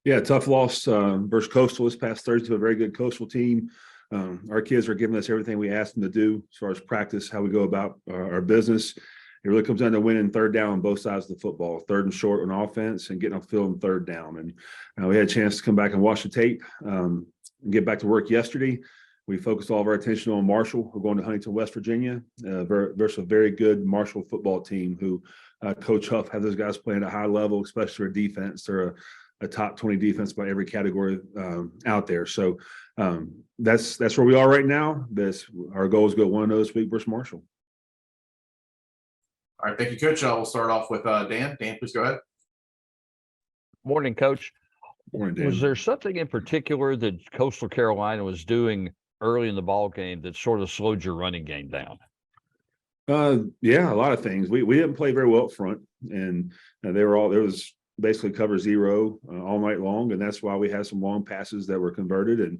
Yeah, tough loss versus Coastal this past Thursday to a very good Coastal team. Our kids are giving us everything we asked them to do as far as practice, how we go about our business. It really comes down to winning third down on both sides of the football, third and short on offense and getting off field on third down. And we had a chance to come back and watch the tape and get back to work yesterday. We focused all of our attention on Marshall. We're going to Huntington, West Virginia, versus a very good Marshall football team who Coach Huff has those guys playing at a high level, especially their defense. They're a top 20 defense by every category out there. So that's where we are right now. Our goal is to go 1-0 this week versus Marshall. All right, thank you, Coach. We'll start off with Dan. Dan, please go ahead. Morning, Coach. Morning, Dan. Was there something in particular that Coastal Carolina was doing early in the ball game that sort of slowed your running game down? Yeah, a lot of things. We didn't play very well up front, and there was basically cover zero all night long, and that's why we had some long passes that were converted, and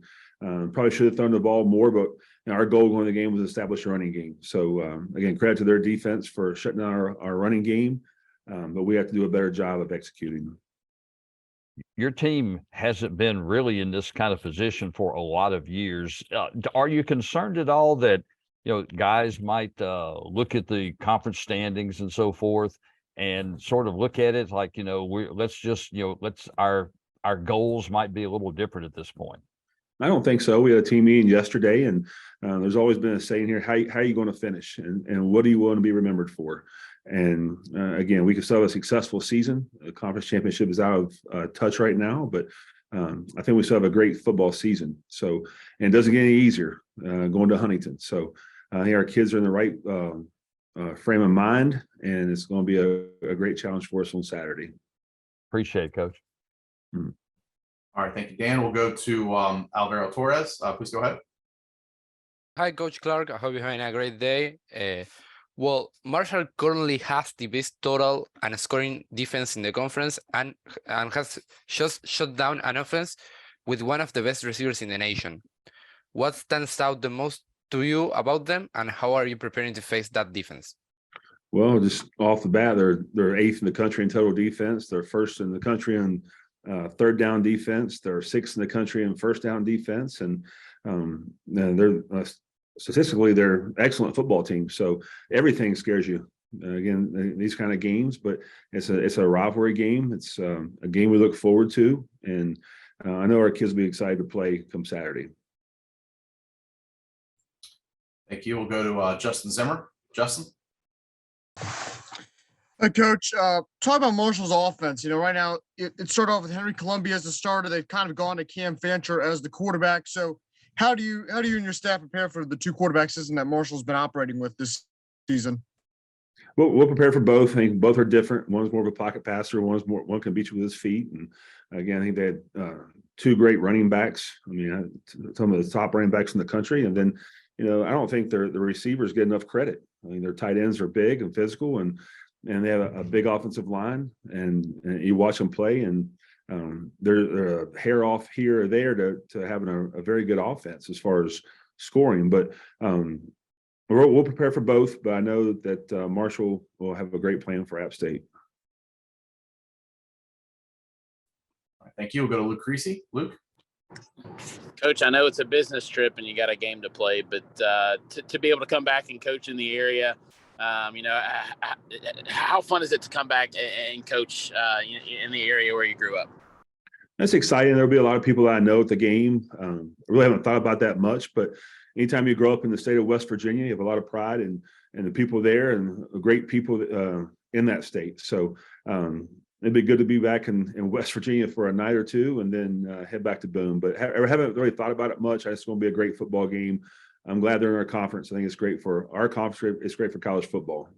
probably should have thrown the ball more, but our goal going to the game was to establish a running game. So again, credit to their defense for shutting down our running game, but we have to do a better job of executing. Your team hasn't been really in this kind of position for a lot of years. Are you concerned at all that guys might look at the conference standings and so forth and sort of look at it like, our goals might be a little different at this point? I don't think so. We had a team meeting yesterday, and there's always been a saying here, how are you going to finish and what do you want to be remembered for? And again, we could still have a successful season. The conference championship is out of touch right now, but I think we still have a great football season. So, and it doesn't get any easier going to Huntington. So I think our kids are in the right frame of mind, and it's going to be a great challenge for us on Saturday. Appreciate it, Coach. All right, thank you, Dan. We'll go to Alvaro Torres. Please go ahead. Hi, Coach Clark. I hope you're having a great day. Well, Marshall currently has the best total and scoring defense in the conference and has just shut down an offense with one of the best receivers in the nation. What stands out the most to you about them, and how are you preparing to face that defense? Well, just off the bat, they're eighth in the country in total defense. They're first in the country in third down defense. They're sixth in the country in first down defense, and they're statistically they're excellent football team. So everything scares you. Again, these kind of games, but it's a rivalry game. It's a game we look forward to, and I know our kids will be excited to play come Saturday. Thank you. We'll go to Justin Zimmer. Justin. Hey, Coach, talk about Marshall's offense. Right now it started off with Henry Columbia as the starter. They've kind of gone to Cam Fancher as the quarterback. So how do you and your staff prepare for the two quarterback system that Marshall's been operating with this season? Well, we'll prepare for both. I think both are different. One's more of a pocket passer. One can beat you with his feet. And again, I think they had two great running backs. I mean, some of the top running backs in the country. And then, I don't think the receivers get enough credit. I mean, their tight ends are big and physical, and they have a big offensive line. And you watch them play, and they're a hair off here or there to having a very good offense as far as scoring. But we'll prepare for both. But I know that Marshall will have a great plan for App State. Thank you. We'll go to Luke Creasy. Luke. Coach, I know it's a business trip and you got a game to play, but to be able to come back and coach in the area, how fun is it to come back and coach in the area where you grew up? That's exciting. There'll be a lot of people that I know at the game. I really haven't thought about that much, but anytime you grow up in the state of West Virginia, you have a lot of pride in the people there and great people in that state. So it'd be good to be back in West Virginia for a night or two and then head back to Boone. But I haven't really thought about it much. It's going to be a great football game. I'm glad they're in our conference. I think it's great for our conference. It's great for college football.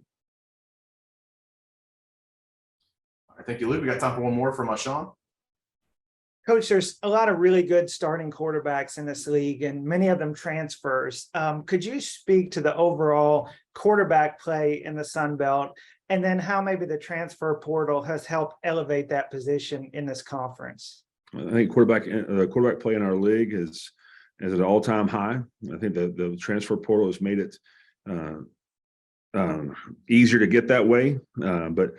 All right, thank you, Luke. We got time for one more from Shawn. Coach, there's a lot of really good starting quarterbacks in this league, and many of them transfers. Could you speak to the overall quarterback play in the Sun Belt, and then how maybe the transfer portal has helped elevate that position in this conference? I think quarterback play in our league is at an all-time high. I think the transfer portal has made it easier to get that way. But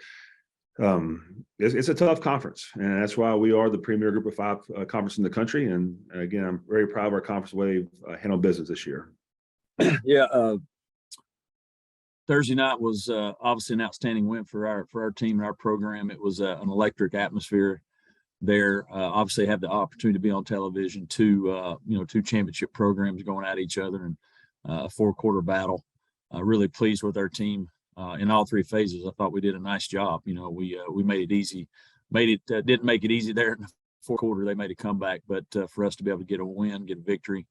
It's a tough conference, and that's why we are the premier group of 5 conference in the country. And again, I'm very proud of our conference way of handle business this year. Yeah, Thursday night was obviously an outstanding win for our team and our program. It was an electric atmosphere there. Obviously, have the opportunity to be on television. Two championship programs going at each other, and a 4-quarter battle. Really pleased with our team in all 3 phases. I thought we did a nice job. We made it easy. Didn't make it easy there in the 4th quarter. They made a comeback, but for us to be able to get a win, get a victory,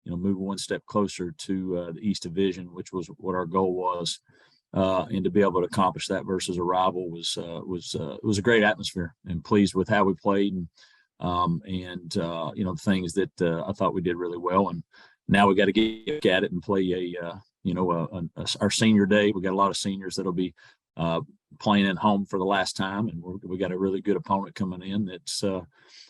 move one step closer to the East Division, which was what our goal was, and to be able to accomplish that versus a rival was a great atmosphere. And pleased with how we played, and things that I thought we did really well. And now we got to get at it and play our senior day. We got a lot of seniors that'll be playing at home for the last time, and we got a really good opponent coming in that's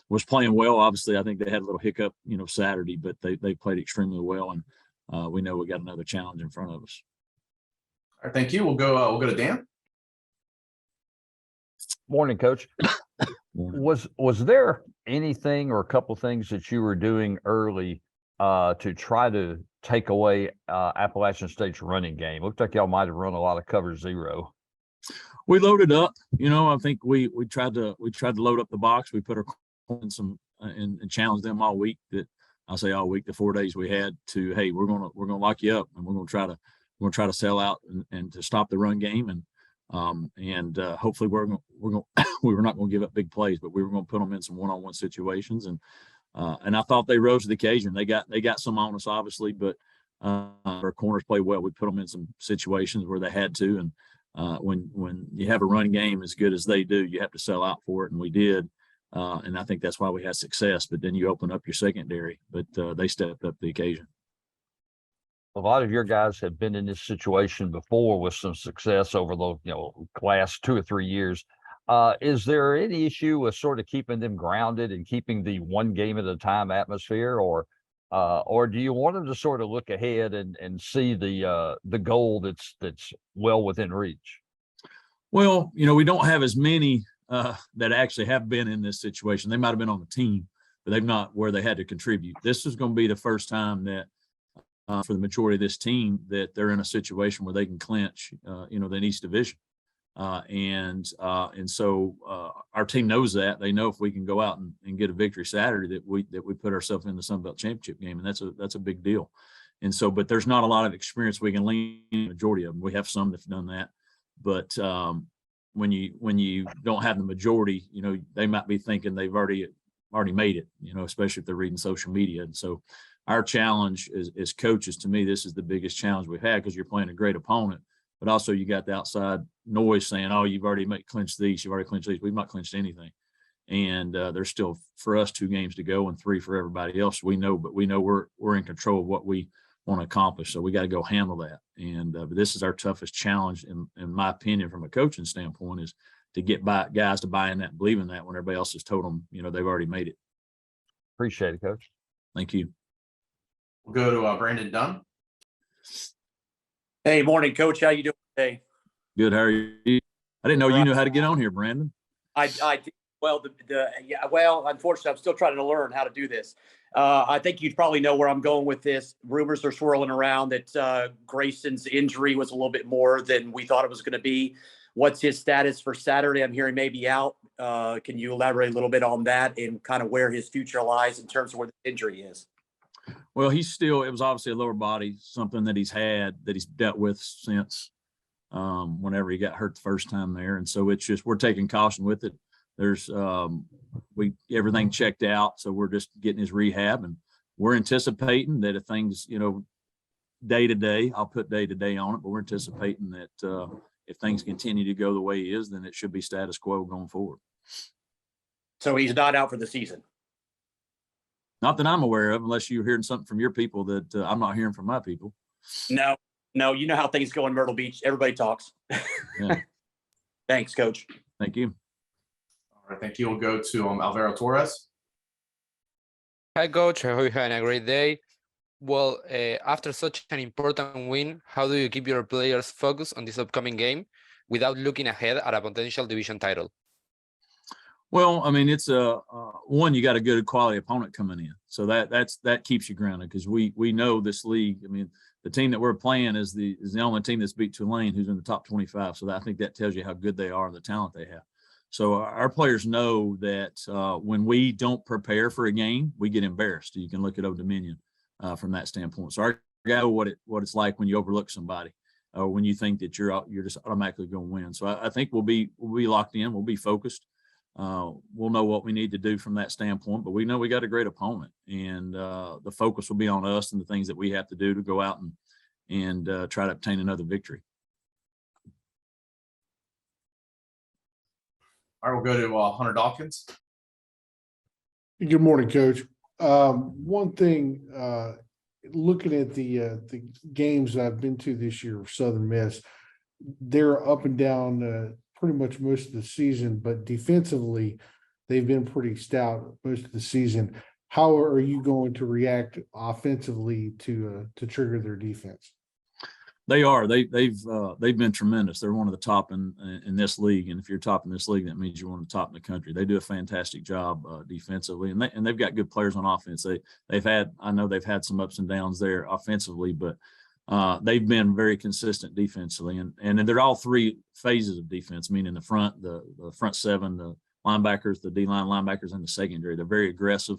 was playing well. Obviously, I think they had a little hiccup, Saturday, but they played extremely well, and we know we got another challenge in front of us. All right, thank you. We'll go to Dan. Morning, Coach. Was there anything or a couple things that you were doing early to try to take away Appalachian State's running game? Looked like y'all might have run a lot of cover 0. We loaded up. I think we tried to load up the box. We put our in some and challenge them all week. That I'll say all week, the 4 days we had to, hey, we're gonna lock you up, and we're gonna try to sell out and to stop the run game, and hopefully we're not gonna give up big plays, but we were gonna put them in some one-on-one situations, and I thought they rose to the occasion. They got some on us, obviously, but our corners played well. We put them in some situations where they had to, and when you have a run game as good as they do, you have to sell out for it, and we did. And I think that's why we had success. But then you open up your secondary, but they stepped up the occasion. A lot of your guys have been in this situation before with some success over the last 2 or 3 years. Is there any issue with sort of keeping them grounded and keeping the one game at a time atmosphere, or do you want them to sort of look ahead and see the goal that's well within reach? Well, we don't have as many that actually have been in this situation. They might have been on the team, but they've not where they had to contribute. This is going to be the first time that for the majority of this team that they're in a situation where they can clinch, the East Division. And so our team knows that. They know if we can go out and get a victory Saturday that we put ourselves in the Sun Belt Championship game, and that's a big deal. And so, but there's not a lot of experience we can lean on the majority of them. We have some that've done that, but when you don't have the majority, they might be thinking they've already made it, especially if they're reading social media. And so our challenge as coaches, to me, this is the biggest challenge we've had, because you're playing a great opponent, but also you got the outside noise saying, oh, you've already clinched these, you've already clinched these. We've not clinched anything. And there's still, for us, 2 games to go and 3 for everybody else. We know we're in control of what we want to accomplish. So we got to go handle that. And but this is our toughest challenge, in my opinion, from a coaching standpoint, is to get guys to buy in that, believe in that, when everybody else has told them, they've already made it. Appreciate it, Coach. Thank you. We'll go to Brandon Dunn. Hey, morning, Coach. How you doing today? Good. How are you? I didn't know you knew how to get on here, Brandon. Well, unfortunately, I'm still trying to learn how to do this. I think you probably know where I'm going with this. Rumors are swirling around that Grayson's injury was a little bit more than we thought it was going to be. What's his status for Saturday? I'm hearing maybe out. Can you elaborate a little bit on that and kind of where his future lies in terms of where the injury is? Well, it was obviously a lower body, something that he's dealt with since whenever he got hurt the first time there. And so it's just, we're taking caution with it. There's everything checked out. So we're just getting his rehab, and we're anticipating that if things, day to day, I'll put day to day on it, but we're anticipating that if things continue to go the way he is, then it should be status quo going forward. So he's not out for the season? Not that I'm aware of, unless you're hearing something from your people that I'm not hearing from my people. No, you know how things go in Myrtle Beach. Everybody talks. Yeah. Thanks, Coach. Thank you. All right, thank you. We'll go to Alvaro Torres. Hi, Coach. I hope you had a great day. Well, after such an important win, how do you keep your players focused on this upcoming game? without looking ahead at a potential division title? Well, I mean, it's one, you got a good quality opponent coming in. So that keeps you grounded because we know this league. I mean, the team that we're playing is the only team that's beat Tulane, who's in the top 25. So I think that tells you how good they are, the talent they have. So our players know that when we don't prepare for a game, we get embarrassed. You can look at Old Dominion from that standpoint. So our guys know what it's like when you overlook somebody or when you think that you're just automatically going to win. So I think we'll be locked in. We'll be focused. We'll know what we need to do from that standpoint, but we know we got a great opponent, and the focus will be on us and the things that we have to do to go out and try to obtain another victory. All right, we'll go to Hunter Dawkins. Good morning, Coach. One thing, looking at the games I've been to this year of Southern Miss, they're up and down pretty much most of the season, but defensively, they've been pretty stout most of the season. How are you going to react offensively to trigger their defense? They are. They've been tremendous. They're one of the top in this league, and if you're top in this league, that means you're one of the top in the country. They do a fantastic job defensively, and they've got good players on offense. I know they've had some ups and downs there offensively, but they've been very consistent defensively, and they're all three phases of defense, meaning the front, the front seven, the linebackers, the D-line linebackers, and the secondary. They're very aggressive.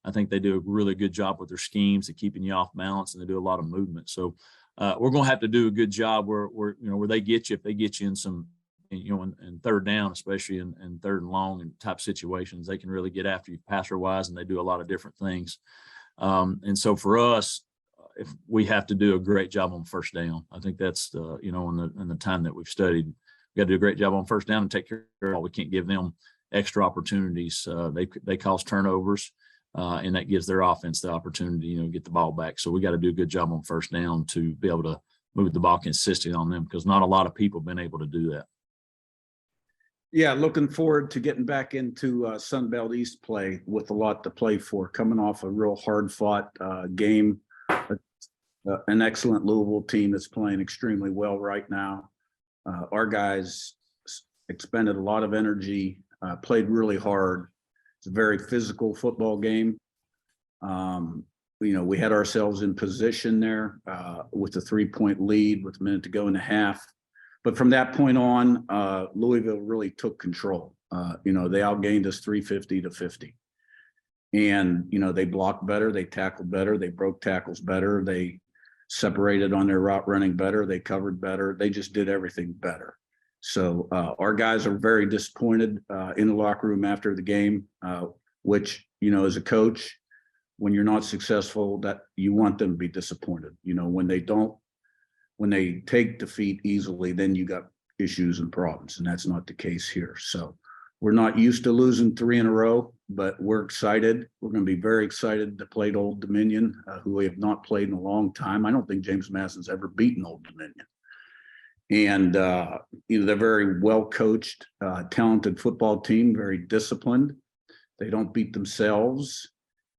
I think they do a really good job with their schemes of keeping you off balance, and they do a lot of movement. So we're going to have to do a good job where they get you, if they get you in some, in third down, especially in third and long and type situations, they can really get after you passer wise, and they do a lot of different things. And so for us, if we have to do a great job on first down, I think that's in the time that we've studied, we got to do a great job on first down and take care of all. We can't give them extra opportunities. They cause turnovers, and that gives their offense the opportunity, to get the ball back. So we got to do a good job on first down to be able to move the ball consistently on them, because not a lot of people have been able to do that. Yeah, looking forward to getting back into Sun Belt East play with a lot to play for, coming off a real hard-fought game. An excellent Louisville team that's playing extremely well right now. Our guys expended a lot of energy, played really hard. It's a very physical football game. We had ourselves in position there with a 3-point lead with a minute to go in the half. But from that point on, Louisville really took control. They outgained us 350-50. And, they blocked better, they tackled better, they broke tackles better, they separated on their route running better, they covered better, they just did everything better. So our guys are very disappointed in the locker room after the game, which, as a coach, when you're not successful, that you want them to be disappointed. When they take defeat easily, then you got issues and problems, and that's not the case here. So we're not used to losing 3 in a row, but we're excited. We're going to be very excited to play Old Dominion, who we have not played in a long time. I don't think James Madison's ever beaten Old Dominion. And, they're very well coached, talented football team, very disciplined. They don't beat themselves.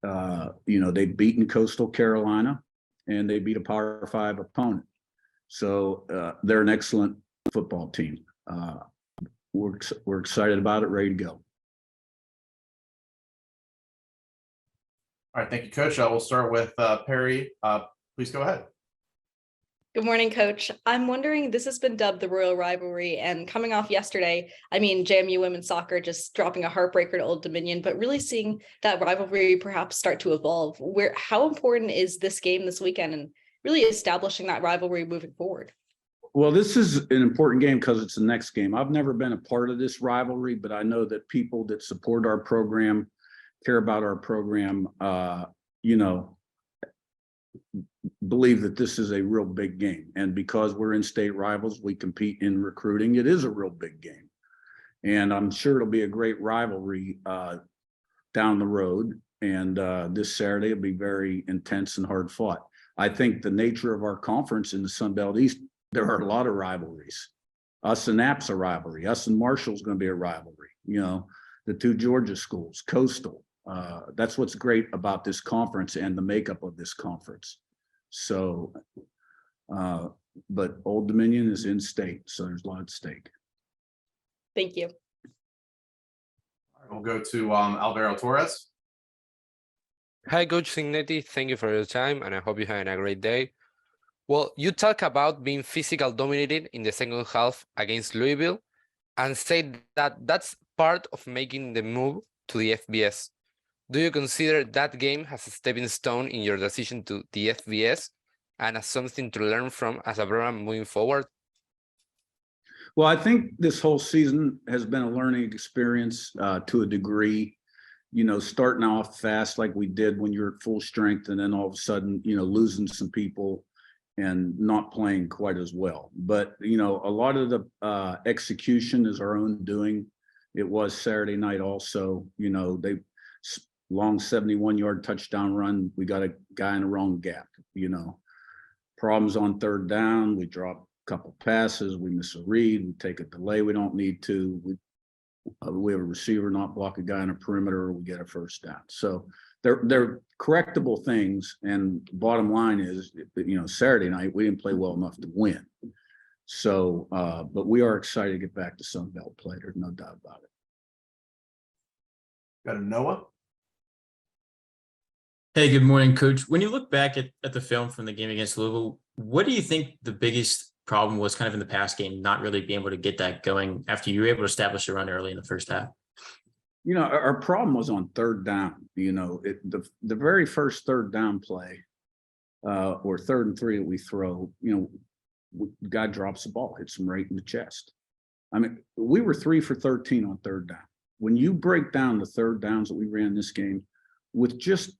They've beaten Coastal Carolina, and they beat a Power 5 opponent. So they're an excellent football team. We're excited about it, ready to go. All right, thank you, Coach. We'll start with Perry. Please go ahead. Good morning, Coach. I'm wondering, this has been dubbed the Royal Rivalry, and coming off yesterday, JMU women's soccer just dropping a heartbreaker to Old Dominion, but really seeing that rivalry perhaps start to evolve. How important is this game this weekend and really establishing that rivalry moving forward? Well, this is an important game because it's the next game. I've never been a part of this rivalry, but I know that people that support our program, care about our program, believe that this is a real big game. And because we're in-state rivals, we compete in recruiting. It is a real big game. And I'm sure it'll be a great rivalry down the road. And this Saturday will be very intense and hard fought. I think the nature of our conference in the Sun Belt East, there are a lot of rivalries. Us and App's a rivalry. Us and Marshall's going to be a rivalry. The two Georgia schools, Coastal. That's what's great about this conference and the makeup of this conference. So but Old Dominion is in state, so there's a lot at stake. Thank you. We'll go to Alvaro Torres. Hi, Coach Cignetti. Thank you for your time, and I hope you're having a great day. Well, you talk about being physical dominated in the second half against Louisville and said that that's part of making the move to the FBS. Do you consider that game as a stepping stone in your decision to the FBS and as something to learn from as a program moving forward? Well, I think this whole season has been a learning experience to a degree, you know, starting off fast like we did when you're at full strength, and then all of a sudden, you know, losing some people and not playing quite as well. But, you know, a lot of the execution is our own doing. It was Saturday night also, you know, they long 71-yard touchdown run. We got a guy in the wrong gap, you know, problems on third down. We drop a couple passes. We miss a read. We take a delay. We don't need to. We have a receiver not block a guy on a perimeter. We get a first down. So they're correctable things. And bottom line is, you know, Saturday night, we didn't play well enough to win. So, but we are excited to get back to Sun Belt play. There's no doubt about it. Got a Noah. Hey, good morning, Coach. When you look back at the film from the game against Louisville, what do you think the biggest problem was kind of in the pass game, not really being able to get that going after you were able to establish a run early in the first half? You know, our problem was on third down. You know, the very first third down play or 3rd and 3 that we throw, you know, guy drops the ball, hits him right in the chest. I mean, we were 3 for 13 on third down. When you break down the third downs that we ran this game with just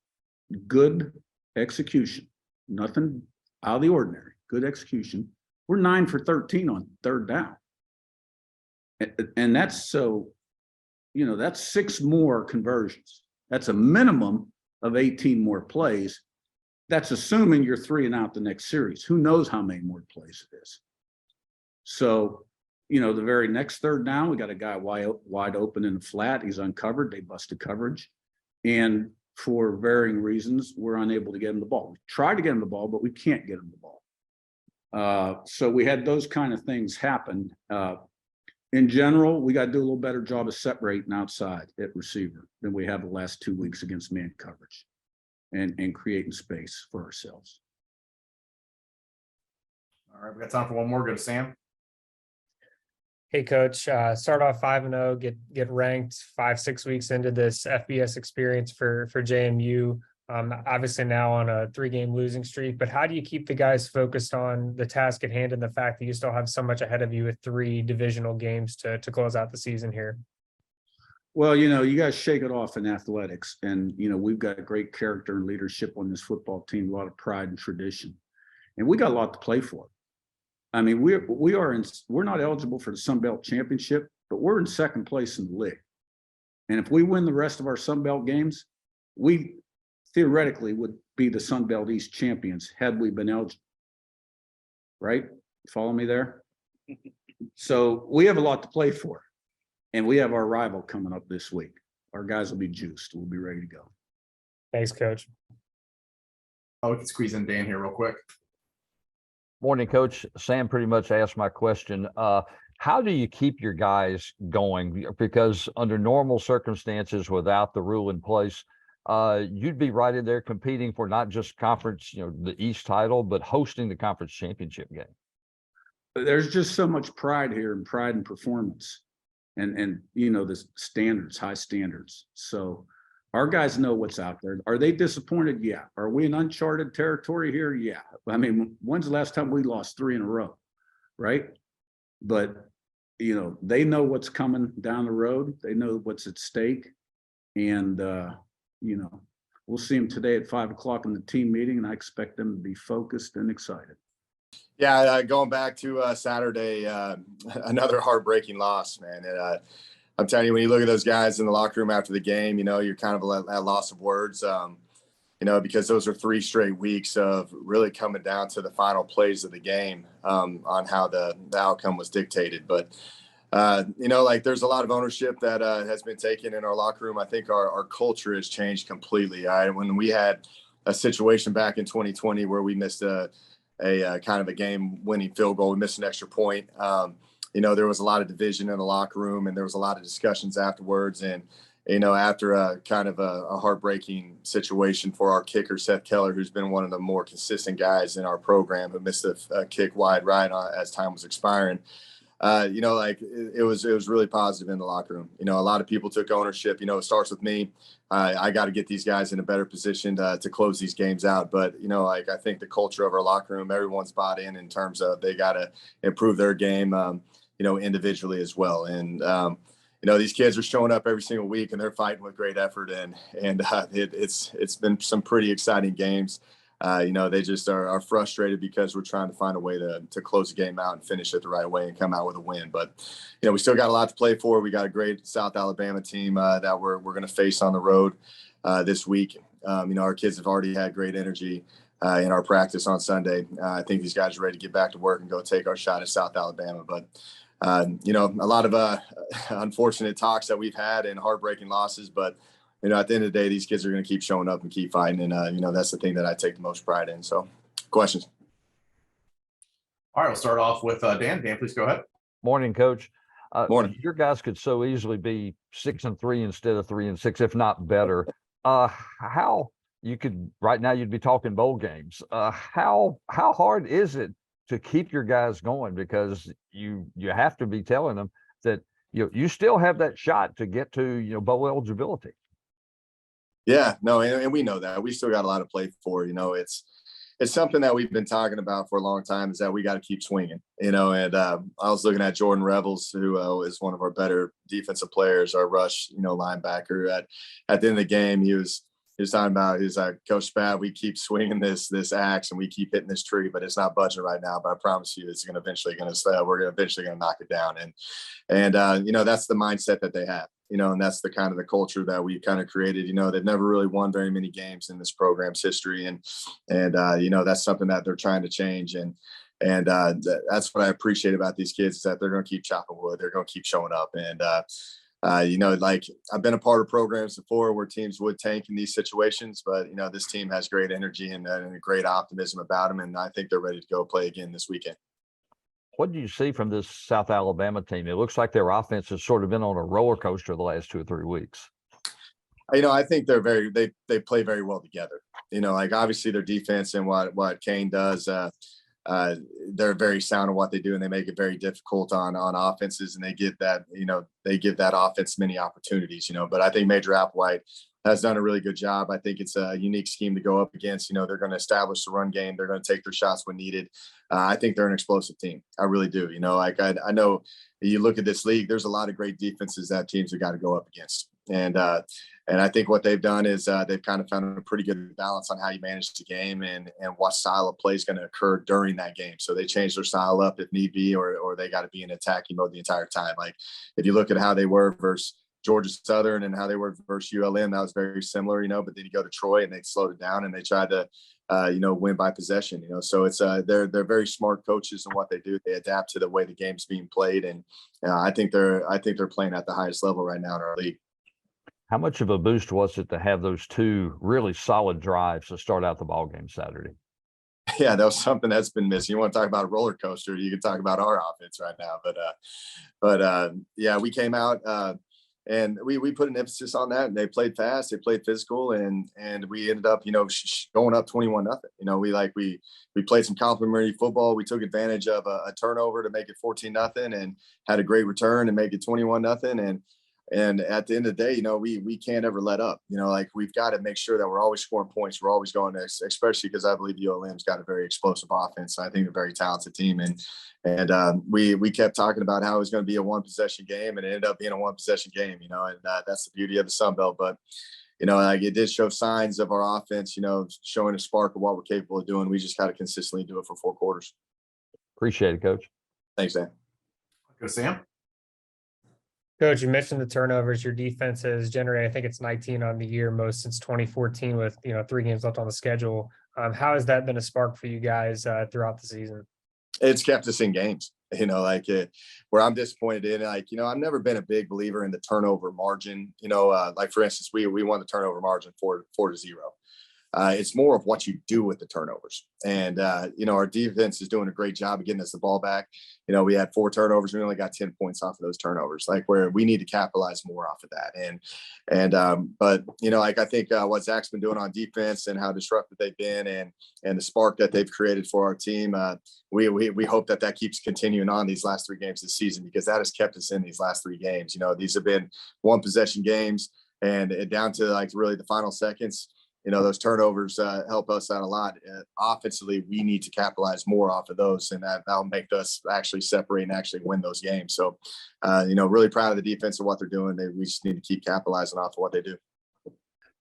good execution, nothing out of the ordinary, good execution, we're 9 for 13 on third down. And that's so, you know, that's 6 more conversions. That's a minimum of 18 more plays. That's assuming you're 3 and out the next series. Who knows how many more plays it is? So, you know, the very next third down, we got a guy wide open in the flat. He's uncovered. They busted coverage. And for varying reasons, we're unable to get him the ball. We try to get him the ball, but we can't get him the ball. So we had those kind of things happen. In general, we got to do a little better job of separating outside at receiver than we have the last 2 weeks against man coverage and creating space for ourselves. All right, we got time for one more. Go to Sam. Hey, Coach, start off 5-0, get ranked 5-6 weeks into this FBS experience for JMU. Obviously now on a 3-game losing streak, but how do you keep the guys focused on the task at hand and the fact that you still have so much ahead of you with 3 divisional games to close out the season here? Well, you know, you guys shake it off in athletics, and, you know, we've got great character and leadership on this football team, a lot of pride and tradition, and we got a lot to play for. I mean, we're not eligible for the Sun Belt Championship, but we're in 2nd place in the league. And if we win the rest of our Sun Belt games, we theoretically would be the Sun Belt East champions had we been eligible. Right? Follow me there? So we have a lot to play for. And we have our rival coming up this week. Our guys will be juiced. We'll be ready to go. Thanks, Coach. Oh, we can squeeze in Dan here real quick. Morning, Coach. Sam pretty much asked my question. How do you keep your guys going? Because under normal circumstances, without the rule in place, you'd be right in there competing for not just conference, you know, the East title, but hosting the conference championship game. There's just so much pride here and pride in performance and you know, the standards, high standards. So our guys know what's out there. Are they disappointed? Yeah. Are we in uncharted territory here? Yeah. I mean, when's the last time we lost 3 in a row? Right. But, you know, they know what's coming down the road. They know what's at stake. And, you know, we'll see them today at 5 o'clock in the team meeting, and I expect them to be focused and excited. Yeah. Going back to Saturday, another heartbreaking loss, man. And, I'm telling you, when you look at those guys in the locker room after the game, you know, you're kind of at a loss of words, you know, because those are 3 straight weeks of really coming down to the final plays of the game on how the outcome was dictated. But, you know, like there's a lot of ownership that has been taken in our locker room. I think our culture has changed completely. When we had a situation back in 2020 where we missed a a kind of a game-winning field goal. We missed an extra point. There was a lot of division in the locker room, and there was a lot of discussions afterwards. And after a kind of a heartbreaking situation for our kicker, Seth Keller, who's been one of the more consistent guys in our program, who missed a kick wide right as time was expiring. It was really positive in the locker room. A lot of people took ownership. It starts with me. I got to get these guys in a better position to close these games out. But, I think the culture of our locker room, everyone's bought in terms of they got to improve their game, individually as well. And, these kids are showing up every single week and they're fighting with great effort. And it's been some pretty exciting games. They just are frustrated because we're trying to find a way to close the game out and finish it the right way and come out with a win. But, we still got a lot to play for. We got a great South Alabama team that we're going to face on the road this week. Our kids have already had great energy in our practice on Sunday. I think these guys are ready to get back to work and go take our shot at South Alabama. But, a lot of unfortunate talks that we've had and heartbreaking losses, but at the end of the day, these kids are going to keep showing up and keep fighting. And, that's the thing that I take the most pride in. So questions. All right, we'll start off with Dan. Dan, please go ahead. Morning, Coach. Morning. Your guys could so easily be 6-3 instead of 3-6, if not better. How you could right now you'd be talking bowl games. How hard is it to keep your guys going? Because you have to be telling them that you still have that shot to get to bowl eligibility. Yeah, no, and we know that we still got a lot to play for. It's something that we've been talking about for a long time, is that we got to keep swinging. And I was looking at Jordan Rebels, who is one of our better defensive players, our rush linebacker. At the end of the game, he was talking about, he's like, Coach Spav, we keep swinging this axe and we keep hitting this tree, but it's not budging right now. But I promise you, it's we're eventually going to knock it down. And that's the mindset that they have. And that's the kind of the culture that we kind of created. They've never really won very many games in this program's history, and that's something that they're trying to change. And that's what I appreciate about these kids, is that they're going to keep chopping wood. They're going to keep showing up. And I've been a part of programs before where teams would tank in these situations, but this team has great energy and a great optimism about them, and I think they're ready to go play again this weekend. What do you see from this South Alabama team? It looks like their offense has sort of been on a roller coaster the last 2 or 3 weeks. I think they play very well together. Obviously their defense and what Kane does, they're very sound in what they do, and they make it very difficult on offenses, and they give that offense many opportunities, but I think Major Applewhite has done a really good job. I think it's a unique scheme to go up against. They're going to establish the run game. They're going to take their shots when needed. I think they're an explosive team. I really do. I know you look at this league, there's a lot of great defenses that teams have got to go up against. And I think what they've done is they've kind of found a pretty good balance on how you manage the game and what style of play is going to occur during that game. So they change their style up if need be, or they got to be in attacking mode the entire time. Like if you look at how they were versus Georgia Southern and how they were versus ULM, that was very similar, but then you go to Troy and they slowed it down and they tried to, win by possession, so it's they're very smart coaches in what they do. They adapt to the way the game's being played. And I think they're playing at the highest level right now in our league. How much of a boost was it to have those 2 really solid drives to start out the ball game Saturday? Yeah, that was something that's been missing. You want to talk about a roller coaster, you can talk about our offense right now. But yeah, we came out and we put an emphasis on that, and they played fast, they played physical, and we ended up, going up 21-0. We played some complimentary football. We took advantage of a turnover to make it 14-0 and had a great return and make it 21-0. And at the end of the day, we can't ever let up. We've got to make sure that we're always scoring points. We're always going to, especially because I believe ULM's got a very explosive offense. I think they're a very talented team. And we kept talking about how it was going to be a 1-possession game, and it ended up being a 1-possession game, and that's the beauty of the Sun Belt. But, it did show signs of our offense, showing a spark of what we're capable of doing. We just got to consistently do it for 4 quarters. Appreciate it, Coach. Thanks, Dan. Go, Sam. Coach, you mentioned the turnovers. Your defense has generated, I think it's 19 on the year, most since 2014 with, 3 games left on the schedule. How has that been a spark for you guys throughout the season? It's kept us in games, where I'm disappointed in, I've never been a big believer in the turnover margin, for instance, we won the turnover margin 4-0. It's more of what you do with the turnovers. And, our defense is doing a great job of getting us the ball back. We had 4 turnovers. We only got 10 points off of those turnovers, like where we need to capitalize more off of that. But I think what Zach's been doing on defense and how disruptive they've been and the spark that they've created for our team, we hope that keeps continuing on these last 3 games this season, because that has kept us in these last 3 games. These have been 1 possession games, and down to like really the final seconds. Those turnovers help us out a lot. Offensively, we need to capitalize more off of those, and that'll make us actually separate and actually win those games. So, really proud of the defense and what they're doing. We just need to keep capitalizing off of what they do.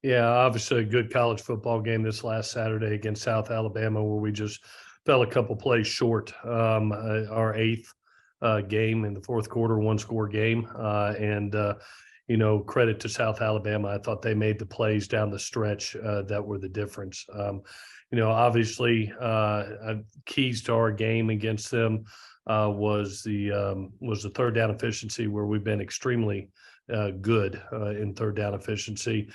Yeah, obviously a good college football game this last Saturday against South Alabama, where we just fell a couple plays short. Our 8th game in the 4th quarter, 1-score game, credit to South Alabama. I thought they made the plays down the stretch that were the difference. Obviously, keys to our game against them was the 3rd down efficiency, where we've been extremely good in 3rd down efficiency,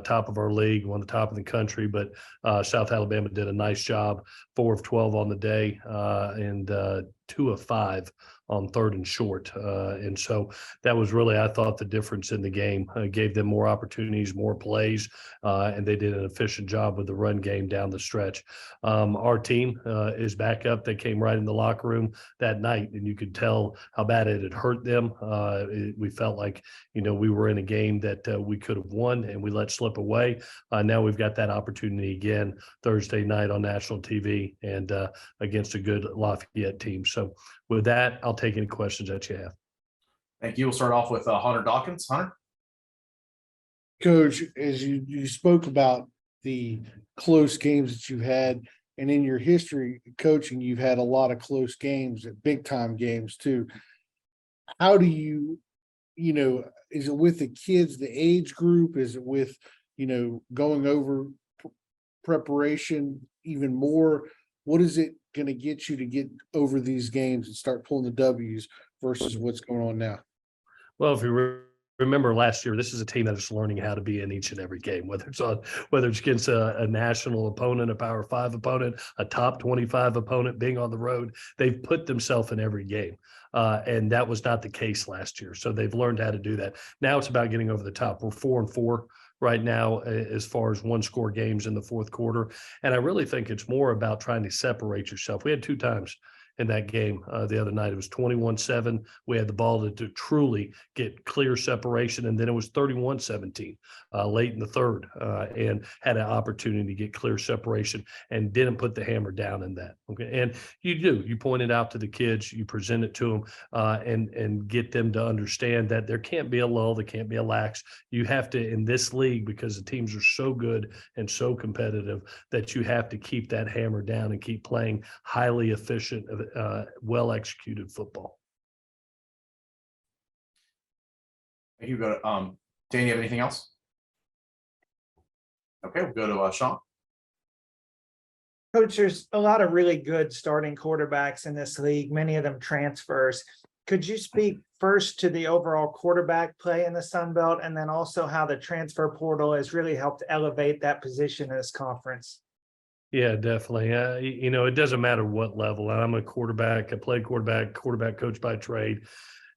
top of our league, one of the top in the country. But South Alabama did a nice job, 4 of 12 on the day, and 2 of 5 on 3rd and short. And so that was really, I thought, the difference in the game. Gave them more opportunities, more plays, and they did an efficient job with the run game down the stretch. Our team is back up. They came right in the locker room that night, and you could tell how bad it had hurt them. We felt like, we were in a game that we could have won, and we let slip away. Now we've got that opportunity again Thursday night on national TV and against a good Lafayette team. So with that, I'll take any questions that you have. Thank you. We'll start off with Hunter Dawkins. Hunter. Coach, as you spoke about the close games that you've had, and in your history coaching, you've had a lot of close games, big time games too. How do you, is it with the kids, the age group? Is it with, going over preparation even more? What is it going to get you to get over these games and start pulling the W's versus what's going on now? Well, if you remember last year, this is a team that is learning how to be in each and every game, whether it's against a national opponent, a Power 5 opponent, a top 25 opponent, being on the road. They've put themselves in every game. And that was not the case last year. So they've learned how to do that. Now it's about getting over the top. We're 4-4 right now as far as 1-score games in the 4th quarter. And I really think it's more about trying to separate yourself. We had 2 times in that game the other night. It was 21-7. We had the ball to truly get clear separation, and then it was 31-17 late in the 3rd, and had an opportunity to get clear separation and didn't put the hammer down in that. Okay, and you point it out to the kids, you present it to them, and get them to understand that there can't be a lull, there can't be a lax. You have to, in this league, because the teams are so good and so competitive, that you have to keep that hammer down and keep playing highly efficient, well executed football. Thank you. Go to Dan, you have anything else? Okay, we'll go to Shawn. Coach, there's a lot of really good starting quarterbacks in this league, many of them transfers. Could you speak first to the overall quarterback play in the Sun Belt, and then also how the transfer portal has really helped elevate that position in this conference? Yeah, definitely. It doesn't matter what level. I'm a quarterback. I played quarterback coach by trade.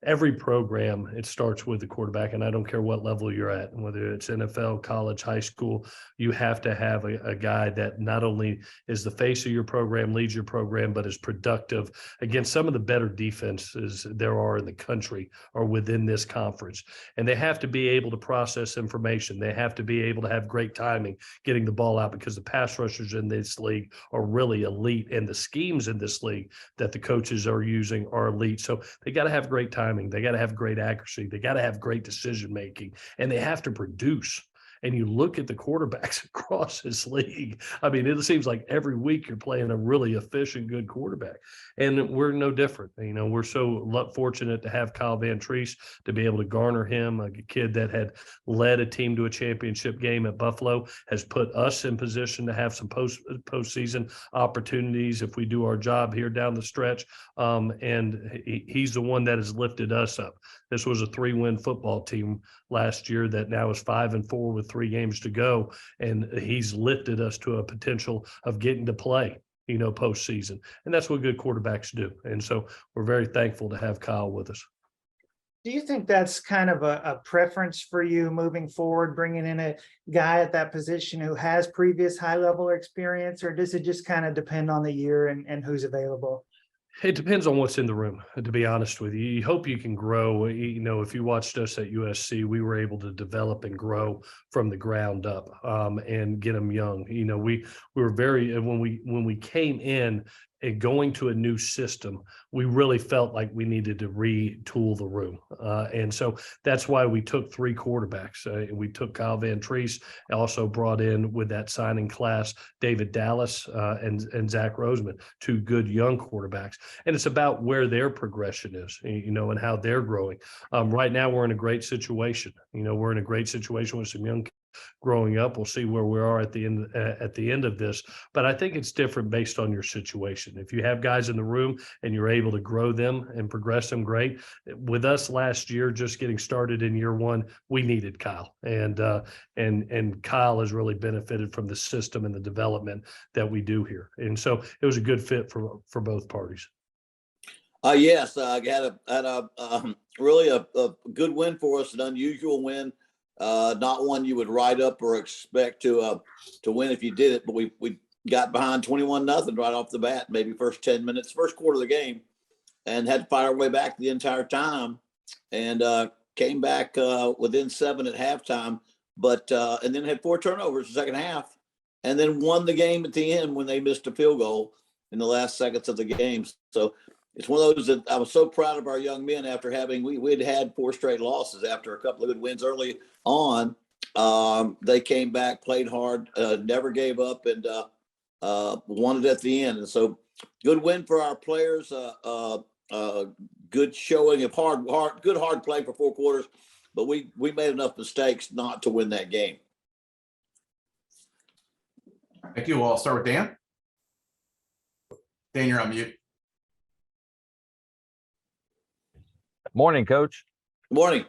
Every program, it starts with the quarterback, and I don't care what level you're at, whether it's NFL, college, high school, you have to have a guy that not only is the face of your program, leads your program, but is productive against some of the better defenses there are in the country or within this conference. And they have to be able to process information. They have to be able to have great timing getting the ball out, because the pass rushers in this league are really elite, and the schemes in this league that the coaches are using are elite. So they got to have great timing. They got to have great accuracy. They got to have great decision-making, and they have to produce. And you look at the quarterbacks across this league. I mean, it seems like every week you're playing a really efficient, good quarterback. And we're no different. We're so fortunate to have Kyle Van Treese, to be able to garner him, a kid that had led a team to a championship game at Buffalo, has put us in position to have some postseason opportunities if we do our job here down the stretch. And he's the one that has lifted us up. This was a 3-win football team last year that now is 5-4 with 3 games to go, and he's lifted us to a potential of getting to play, postseason. And that's what good quarterbacks do. And so we're very thankful to have Kyle with us. Do you think that's kind of a preference for you moving forward, bringing in a guy at that position who has previous high-level experience, or does it just kind of depend on the year and who's available? It depends on what's in the room, to be honest with you. You hope you can grow. If you watched us at USC, we were able to develop and grow from the ground up, and get them young. We were very, when we came in and going to a new system, we really felt like we needed to retool the room. And so that's why we took 3 quarterbacks. We took Kyle Van Treese, also brought in with that signing class, David Dallas and Zach Roseman, 2 good young quarterbacks. And it's about where their progression is, and how they're growing. Right now, we're in a great situation. We're in a great situation with some young growing up. We'll see where we are at the end of this, but I think it's different based on your situation. If you have guys in the room and you're able to grow them and progress them, great. With us last year, just getting started in year 1, we needed Kyle, and Kyle has really benefited from the system and the development that we do here, and so it was a good fit for both parties. Yes, I had really a good win for us, an unusual win. Not one you would write up or expect to win if you did it, but we got behind 21-0 right off the bat, maybe first 10 minutes, first quarter of the game, and had to fight our way back the entire time, and came back within 7 at halftime, but and then had 4 turnovers in the second half, and then won the game at the end when they missed a field goal in the last seconds of the game. So it's one of those that I was so proud of our young men after having, we'd had 4 straight losses after a couple of good wins early on. They came back, played hard, never gave up, and won it at the end. And so good win for our players, good showing of good hard play for 4 quarters, but we made enough mistakes not to win that game. Thank you. Well, I'll start with Dan. Dan, you're on mute. Morning, Coach. Good morning.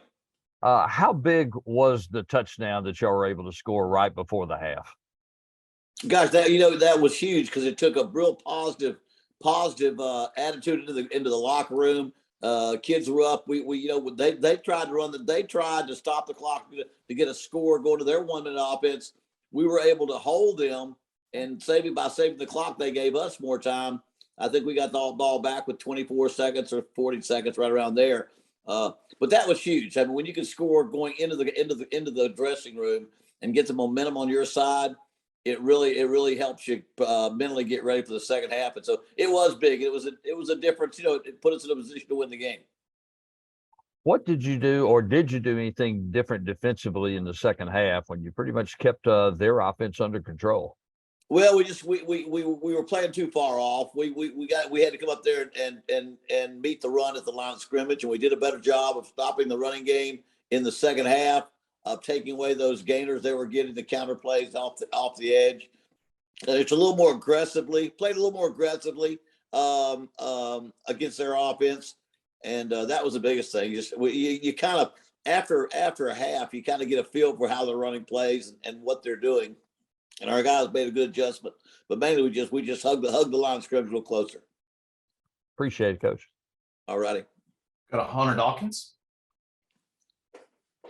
How big was the touchdown that y'all were able to score right before the half? Gosh, that was huge because it took a real positive attitude into the locker room. Kids were up. They tried to stop the clock to get a score, go to their 1-minute offense. We were able to hold them and by saving the clock, they gave us more time. I think we got the ball back with 24 seconds or 40 seconds, right around there. But that was huge. I mean, when you can score going into the dressing room and get the momentum on your side, it really helps you mentally get ready for the second half. And so it was big. It was a difference. It put us in a position to win the game. What did you do, or did you do anything different defensively in the second half when you pretty much kept their offense under control? Well, we were playing too far off. We had to come up there and meet the run at the line of scrimmage, and we did a better job of stopping the running game in the second half, of taking away those gainers they were getting, the counter plays off the edge. It's played a little more aggressively against their offense, and that was the biggest thing. You kind of after a half, you kind of get a feel for how they're running plays and what they're doing. And our guys made a good adjustment, but mainly we just hugged the line of scrimmage a little closer. Appreciate it, Coach. All righty. Got a Hunter Dawkins.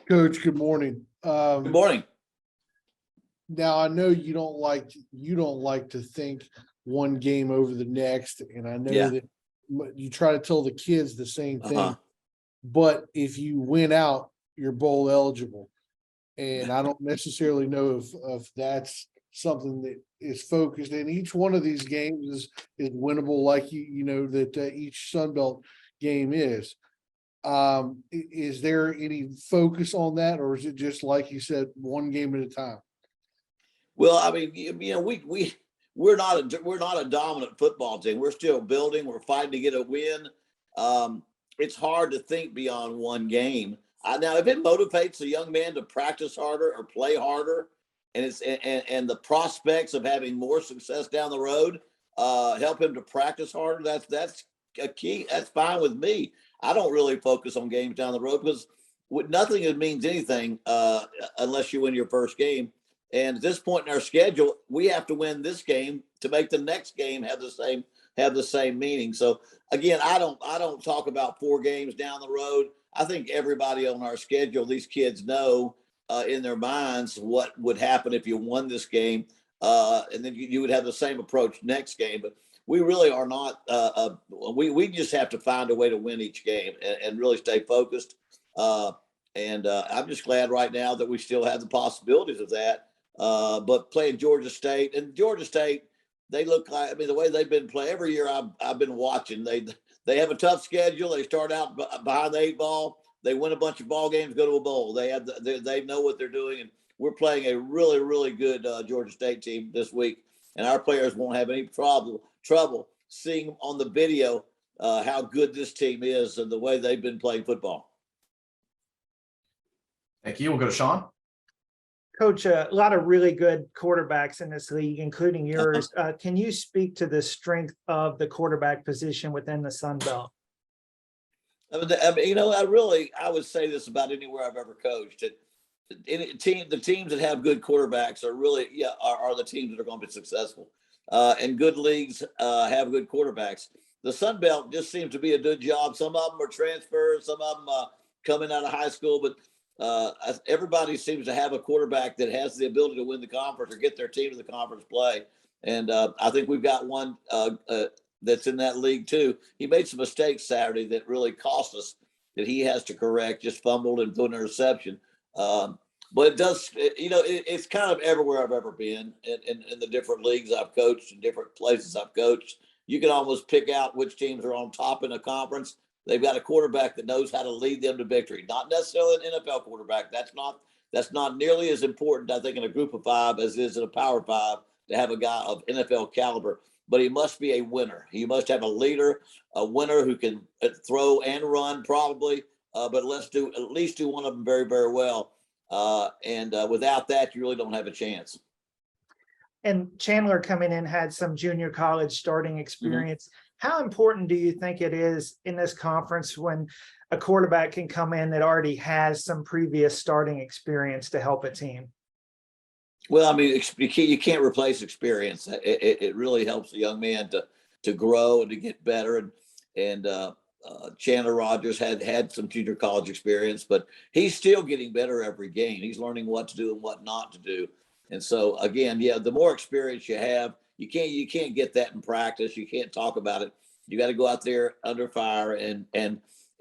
Coach, good morning. Good morning. Now I know you don't like to think one game over the next, and I know that you try to tell the kids the same thing. But if you win out, you're bowl eligible, and I don't necessarily know if that's something that is focused in. Each one of these games is winnable, like that each Sunbelt game is. Is there any focus on that, or is it just like you said, one game at a time? Well, I mean, we're not a dominant football team. We're still building. We're fighting to get a win. It's hard to think beyond one game. Now, if it motivates a young man to practice harder or play harder, and the prospects of having more success down the road help him to practice harder, that's a key. That's fine with me. I don't really focus on games down the road because nothing means anything unless you win your first game. And at this point in our schedule, we have to win this game to make the next game have the same meaning. So again, I don't talk about 4 games down the road. I think everybody on our schedule, these kids know in their minds what would happen if you won this game, and then you would have the same approach next game. But we really are not. We just have to find a way to win each game and really stay focused. And I'm just glad right now that we still have the possibilities of that. But playing Georgia State, they look like, I mean, the way they've been playing every year I've been watching, they have a tough schedule. They start out behind the 8 ball. They win a bunch of ball games, go to a bowl. They know what they're doing. And we're playing a really, really good Georgia State team this week. And our players won't have any trouble seeing on the video how good this team is and the way they've been playing football. Thank you. We'll go to Shawn. Coach, a lot of really good quarterbacks in this league, including yours. Can you speak to the strength of the quarterback position within the Sun Belt? I mean, I would say this about anywhere I've ever coached. The teams that have good quarterbacks are the teams that are going to be successful. And good leagues have good quarterbacks. The Sun Belt just seems to be a good job. Some of them are transfers, some of them coming out of high school, but everybody seems to have a quarterback that has the ability to win the conference or get their team to the conference play. And I think we've got one that's in that league too. He made some mistakes Saturday that really cost us that he has to correct, just fumbled and threw an interception. But it does, it's kind of everywhere I've ever been in the different leagues I've coached and different places I've coached. You can almost pick out which teams are on top in a conference. They've got a quarterback that knows how to lead them to victory. Not necessarily an NFL quarterback. That's not nearly as important, I think, in a group of 5 as it is in a Power 5 to have a guy of NFL caliber. But he must be a winner. He must have a leader, a winner who can throw and run probably, but let's at least do one of them very, very well. And without that, you really don't have a chance. And Chandler coming in had some junior college starting experience. How important do you think it is in this conference when a quarterback can come in that already has some previous starting experience to help a team? Well, I mean, you can't replace experience. It really helps a young man to grow and to get better. And Chandler Rogers had some junior college experience, but he's still getting better every game. He's learning what to do and what not to do. And so again, the more experience you have, you can't get that in practice. You can't talk about it. You got to go out there under fire and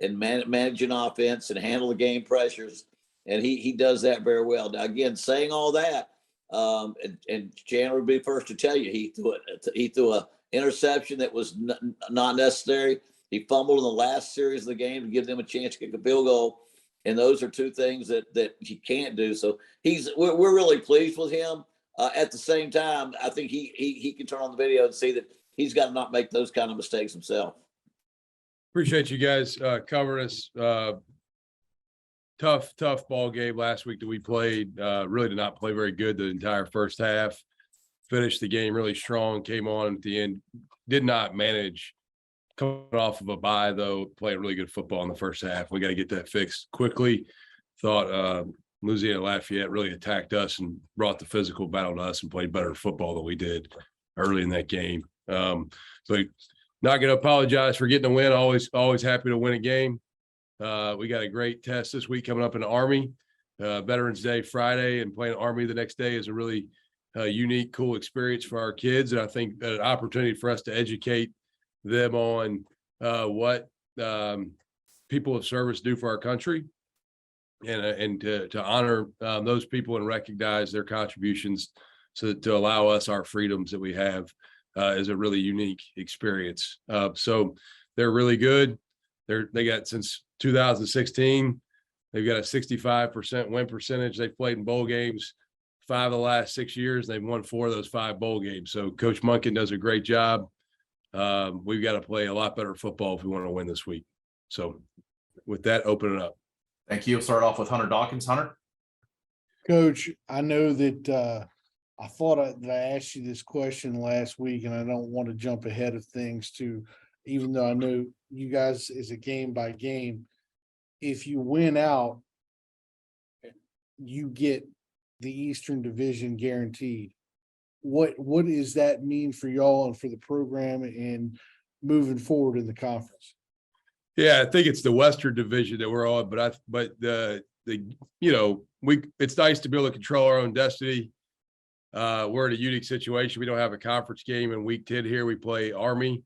manage an offense and handle the game pressures. And he does that very well. Now, again, saying all that, and Chandler would be first to tell you, he threw a interception that was not necessary. He fumbled in the last series of the game to give them a chance to kick a field goal. And those are 2 things that he can't do. So we're really pleased with him. At the same time, I think he can turn on the video and see that he's got to not make those kind of mistakes himself. Appreciate you guys covering us. Tough ball game last week that we played. Really did not play very good the entire first half. Finished the game really strong, came on at the end. Did not manage coming off of a bye, though, playing really good football in the first half. We got to get that fixed quickly. Thought Louisiana Lafayette really attacked us and brought the physical battle to us and played better football than we did early in that game. So not going to apologize for getting a win. Always happy to win a game. We got a great test this week coming up in the Army. Veterans Day Friday, and playing Army the next day is a really unique, cool experience for our kids. And I think an opportunity for us to educate them on what people of service do for our country, and to honor those people and recognize their contributions, so to allow us our freedoms that we have is a really unique experience. So they're really good. They got, since 2016, they've got a 65% win percentage. They've played in bowl games 5 of the last 6 years. They've won 4 of those 5 bowl games. So Coach Munkin does a great job. We've got to play a lot better football if we want to win this week. So with that, open it up. Thank you. We'll start off with Hunter Dawkins. Hunter. Coach, I know that I thought that I asked you this question last week, and I don't want to jump ahead of things even though I know you guys is a game by game. If you win out, you get the Eastern Division guaranteed. What does that mean for y'all and for the program and moving forward in the conference? Yeah, I think it's the Western Division that we're on, but it's nice to be able to control our own destiny. We're in a unique situation. We don't have a conference game in week 10 here. We play Army.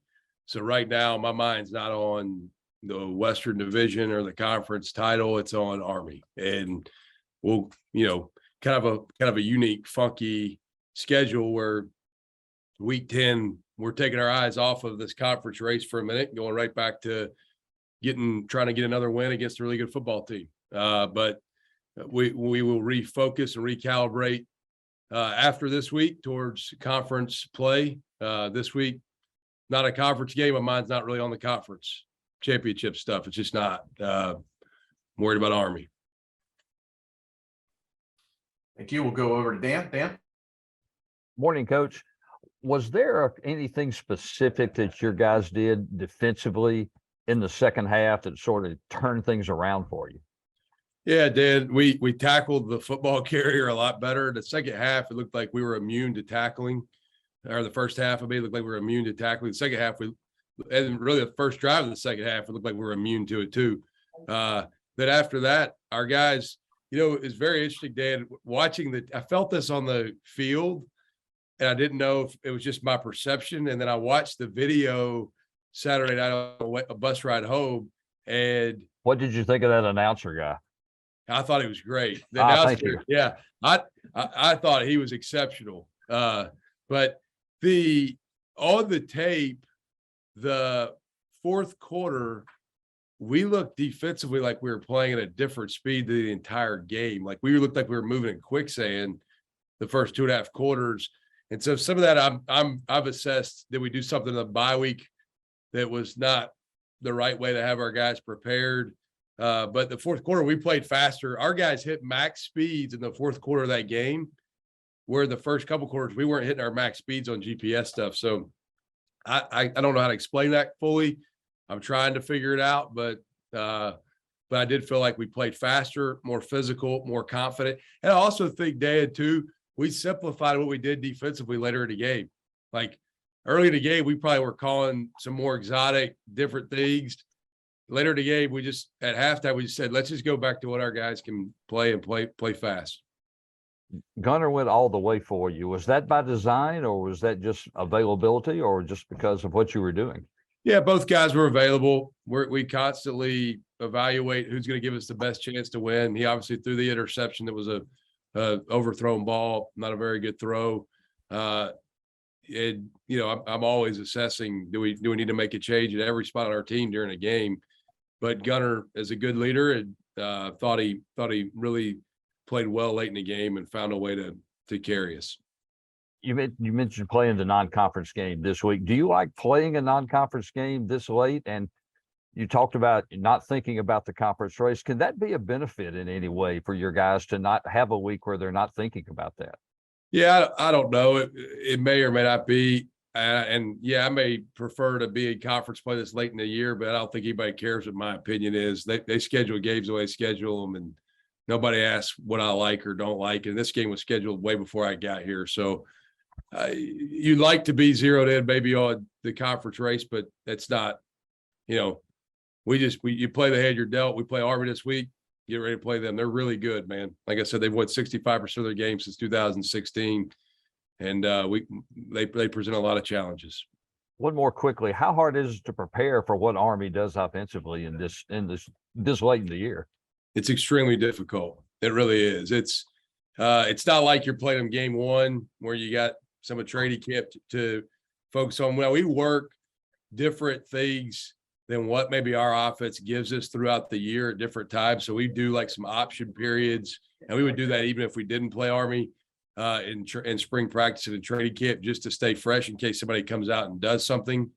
So right now my mind's not on the Western Division or the conference title. It's on Army. And we'll, kind of a unique, funky schedule where week 10, we're taking our eyes off of this conference race for a minute, going right back to trying to get another win against a really good football team. But we will refocus and recalibrate after this week towards conference play. This week, not a conference game. My mind's not really on the conference championship stuff. It's just not. I'm worried about Army. Thank you. We'll go over to Dan. Dan. Morning, Coach. Was there anything specific that your guys did defensively in the second half that sort of turned things around for you? Yeah, Dan, we tackled the football carrier a lot better. The second half, it looked like we were immune to tackling. Or the first half of it looked like we were immune to tackling. The second half, and really the first drive of the second half, it looked like we were immune to it too. Then after that, our guys, it's very interesting, Dan, watching I felt this on the field, and I didn't know if it was just my perception. And then I watched the video Saturday night on a bus ride home. And what did you think of that announcer guy? I thought he was great. The announcer, yeah, I thought he was exceptional. But on the tape, the fourth quarter, we looked defensively like we were playing at a different speed than the entire game. Like we looked like we were moving in quicksand the first 2.5 quarters. And so some of that I've assessed that we do something in the bye week that was not the right way to have our guys prepared. But the fourth quarter, we played faster. Our guys hit max speeds in the fourth quarter of that game, where the first couple quarters, we weren't hitting our max speeds on GPS stuff. So I don't know how to explain that fully. I'm trying to figure it out, but I did feel like we played faster, more physical, more confident. And I also think, Dan, too, we simplified what we did defensively later in the game. Like early in the game, we probably were calling some more exotic, different things. Later in the game, we just, at halftime, we just said, let's just go back to what our guys can play and play fast. Gunner went all the way for you. Was that by design, or was that just availability, or just because of what you were doing? Yeah, both guys were available. We constantly evaluate who's going to give us the best chance to win. He obviously threw the interception that was a overthrown ball, not a very good throw. I'm always assessing, do we need to make a change at every spot on our team during a game? But Gunner is a good leader, and thought he really played well late in the game and found a way to carry us. You mentioned playing the non-conference game this week. Do you like playing a non-conference game this late? And you talked about not thinking about the conference race. Can that be a benefit in any way for your guys to not have a week where they're not thinking about that? Yeah, I don't know. It may or may not be. I may prefer to be in conference play this late in the year, but I don't think anybody cares what my opinion is. They schedule games the way they schedule them, and nobody asks what I like or don't like. And this game was scheduled way before I got here. So you'd like to be zeroed in maybe on the conference race, but it's not, you play the hand you're dealt. We play Army this week. Get ready to play them. They're really good, man. Like I said, they've won 65% of their games since 2016. And they present a lot of challenges. One more quickly, how hard is it to prepare for what Army does offensively in this late in the year? It's extremely difficult. It really is. It's not like you're playing them game one where you got some of training camp to focus on. Well, we work different things than what maybe our offense gives us throughout the year at different times. So we do like some option periods, and we would do that even if we didn't play Army in spring practice and in training camp, just to stay fresh in case somebody comes out and does something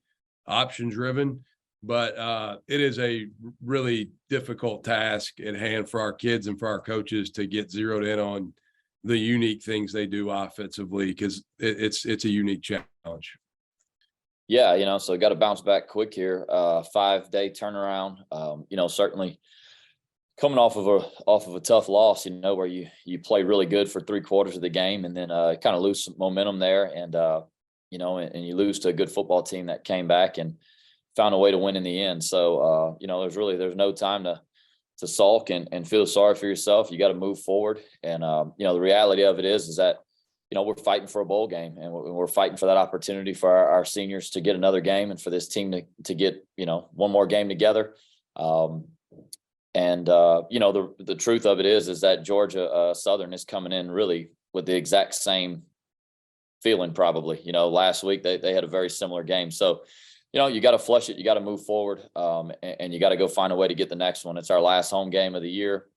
option driven. But it is a really difficult task at hand for our kids and for our coaches to get zeroed in on the unique things they do offensively, because it's a unique challenge. Yeah, so got to bounce back quick here. 5-day turnaround. Certainly coming off of a tough loss, where you play really good for 3/4 of the game and then kind of lose some momentum there, and and you lose to a good football team that came back and found a way to win in the end. So there's no time to sulk and feel sorry for yourself. You got to move forward, and the reality of it is that we're fighting for a bowl game, and we're fighting for that opportunity for our seniors to get another game and for this team to get one more game together. The truth of it is that Georgia Southern is coming in really with the exact same feeling probably. Last week they had a very similar game. So, you got to flush it. You got to move forward, and you got to go find a way to get the next one. It's our last home game of the year.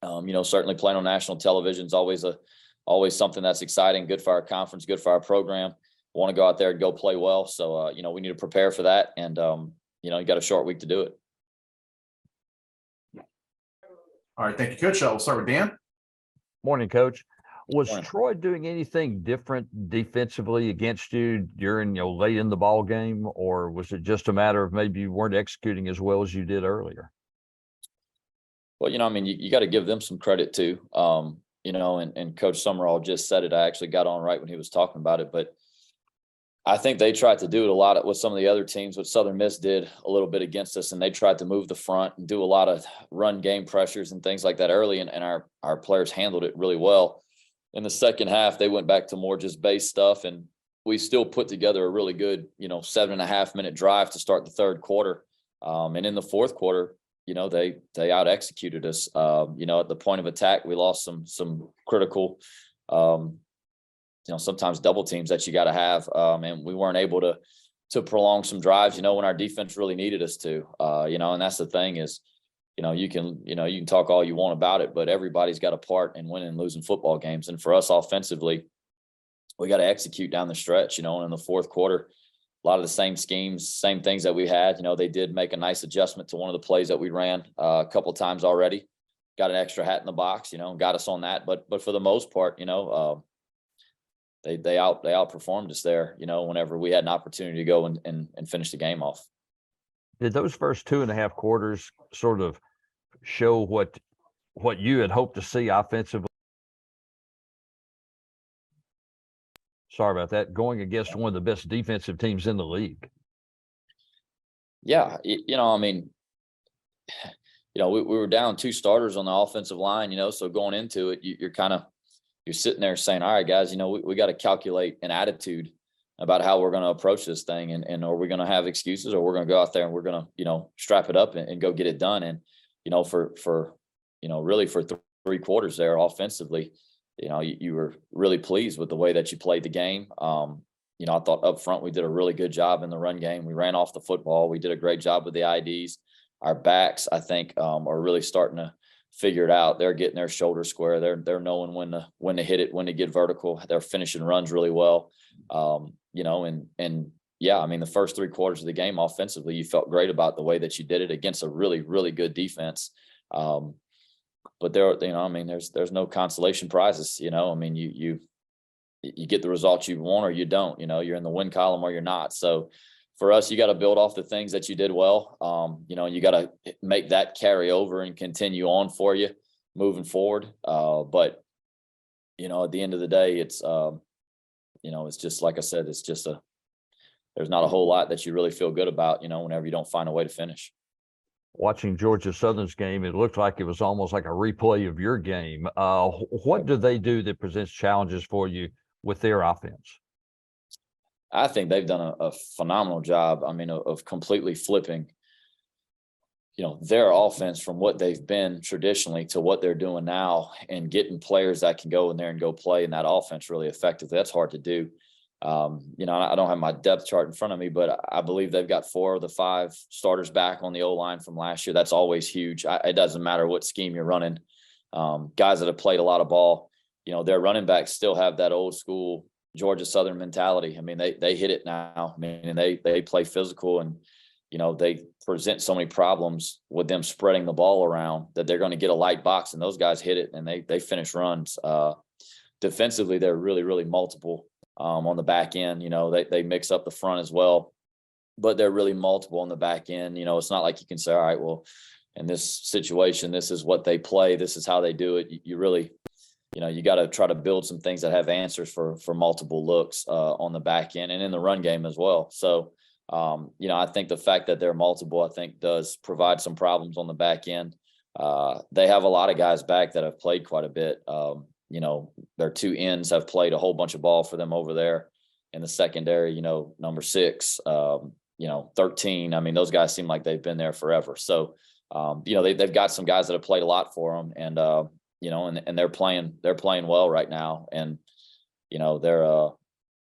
Certainly playing on national television is always something that's exciting, good for our conference, good for our program. Want to go out there and go play well. So, we need to prepare for that. And, you got a short week to do it. All right. Thank you, Coach. We'll start with Dan. Morning, Coach. Was Morning. Troy doing anything different defensively against you during, late in the ball game, or was it just a matter of maybe you weren't executing as well as you did earlier? Well, you got to give them some credit too. And Coach Sumrall just said it. I actually got on right when he was talking about it, but I think they tried to do it a lot with some of the other teams, what Southern Miss did a little bit against us, and they tried to move the front and do a lot of run game pressures and things like that early, and our players handled it really well. In the second half, they went back to more just base stuff, and we still put together a really good, 7.5-minute drive to start the third quarter. And in the fourth quarter, they out executed us. At the point of attack, we lost some critical, sometimes double teams that you got to have. And we weren't able to prolong some drives, when our defense really needed us to, and that's the thing is, you can talk all you want about it, but everybody's got a part in winning and losing football games. And for us offensively, we got to execute down the stretch, and in the fourth quarter, a lot of the same schemes, same things that we had. They did make a nice adjustment to one of the plays that we ran a couple of times already. Got an extra hat in the box, got us on that. But for the most part, they outperformed us there, whenever we had an opportunity to go and finish the game off. Did those first 2.5 quarters sort of show what you had hoped to see offensively? Sorry about that. Going against one of the best defensive teams in the league. Yeah, we were down 2 starters on the offensive line, so going into it, you're sitting there saying, all right, guys, we got to calculate an attitude about how we're going to approach this thing, and are we going to have excuses, or we're going to go out there and we're going to, strap it up and go get it done. And, for really for 3 quarters there offensively, you were really pleased with the way that you played the game. I thought up front, we did a really good job in the run game. We ran off the football. We did a great job with the IDs. Our backs, I think, are really starting to figure it out. They're getting their shoulders square. They're knowing when to hit it, when to get vertical. They're finishing runs really well. The first 3 quarters of the game offensively, you felt great about the way that you did it against a really, really good defense. But there's no consolation prizes. You get the results you want or you don't. You're in the win column or you're not. So for us, you got to build off the things that you did well. You got to make that carry over and continue on for you moving forward. But at the end of the day, it's it's just like I said, it's just there's not a whole lot that you really feel good about, whenever you don't find a way to finish. Watching Georgia Southern's game, it looked like it was almost like a replay of your game. What do they do that presents challenges for you with their offense? I think they've done a phenomenal job. Of completely flipping, their offense from what they've been traditionally to what they're doing now, and getting players that can go in there and go play in that offense really effectively. That's hard to do. I don't have my depth chart in front of me, but I believe they've got 4 of the 5 starters back on the O-line from last year. That's always huge. It doesn't matter what scheme you're running. Guys that have played a lot of ball, their running backs still have that old school Georgia Southern mentality. They hit it now. They play physical, and, they present so many problems with them spreading the ball around that they're going to get a light box, and those guys hit it and they finish runs. Defensively, they're really, really multiple. On the back end, they mix up the front as well, but they're really multiple on the back end. It's not like you can say, all right, well, in this situation, this is what they play. This is how they do it. You really, you got to try to build some things that have answers for multiple looks on the back end and in the run game as well. So, I think the fact that they're multiple, I think does provide some problems on the back end. They have a lot of guys back that have played quite a bit. Their two ends have played a whole bunch of ball for them over there in the secondary, number 6, 13. I mean, those guys seem like they've been there forever. So, they've got some guys that have played a lot for them, and and they're playing well right now. And,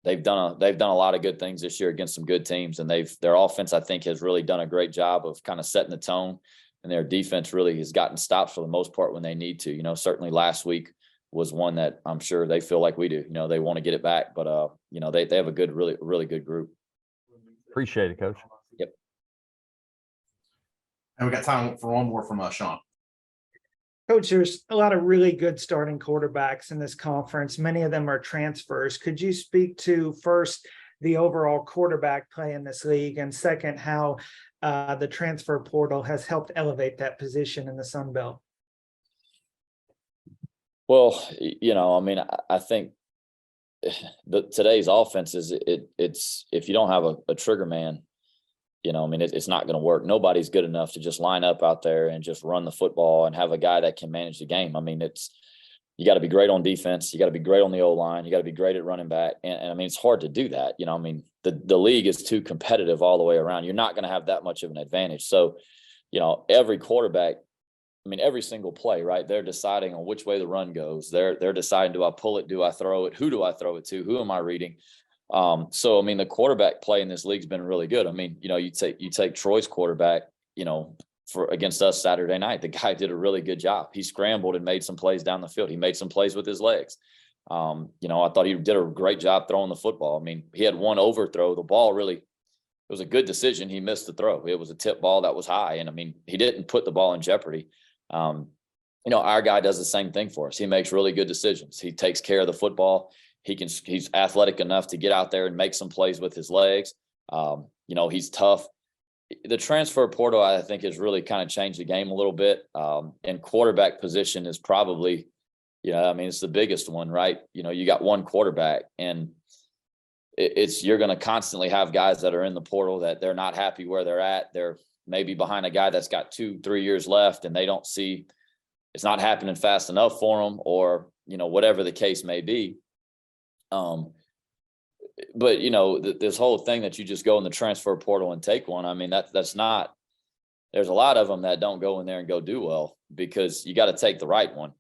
they've done a lot of good things this year against some good teams, and their offense, I think, has really done a great job of kind of setting the tone, and their defense really has gotten stops for the most part when they need to. Certainly last week was one that I'm sure they feel like we do. They want to get it back, but they have a good, really good group. Appreciate it, Coach. Yep. And we got time for one more from Shawn. Coach, there's a lot of really good starting quarterbacks in this conference. Many of them are transfers. Could you speak to, first, the overall quarterback play in this league, and second, how the transfer portal has helped elevate that position in the Sun Belt? Well, I think today's offense is it's if you don't have a trigger man, it's not going to work. Nobody's good enough to just line up out there and just run the football and have a guy that can manage the game. You got to be great on defense. You got to be great on the O-line. You got to be great at running back. And it's hard to do that. The league is too competitive all the way around. You're not going to have that much of an advantage. So, every quarterback, every single play, right? They're deciding on which way the run goes. They're deciding, do I pull it? Do I throw it? Who do I throw it to? Who am I reading? So, the quarterback play in this league's been really good. You take Troy's quarterback, for against us Saturday night, the guy did a really good job. He scrambled and made some plays down the field. He made some plays with his legs. I thought he did a great job throwing the football. He had one overthrow. The ball it was a good decision. He missed the throw. It was a tip ball that was high. And he didn't put the ball in jeopardy. Our guy does the same thing for us. He makes really good decisions. He takes care of the football. He's athletic enough to get out there and make some plays with his legs. He's tough. The transfer portal, I think, has really kind of changed the game a little bit. And quarterback position is probably, it's the biggest one, right? You got one quarterback, and you're going to constantly have guys that are in the portal that they're not happy where they're at. They're maybe behind a guy that's got 2-3 years left, and they don't see it's not happening fast enough for them, or, whatever the case may be. But this whole thing that you just go in the transfer portal and take one, that's not, there's a lot of them that don't go in there and go do well, because you got to take the right one.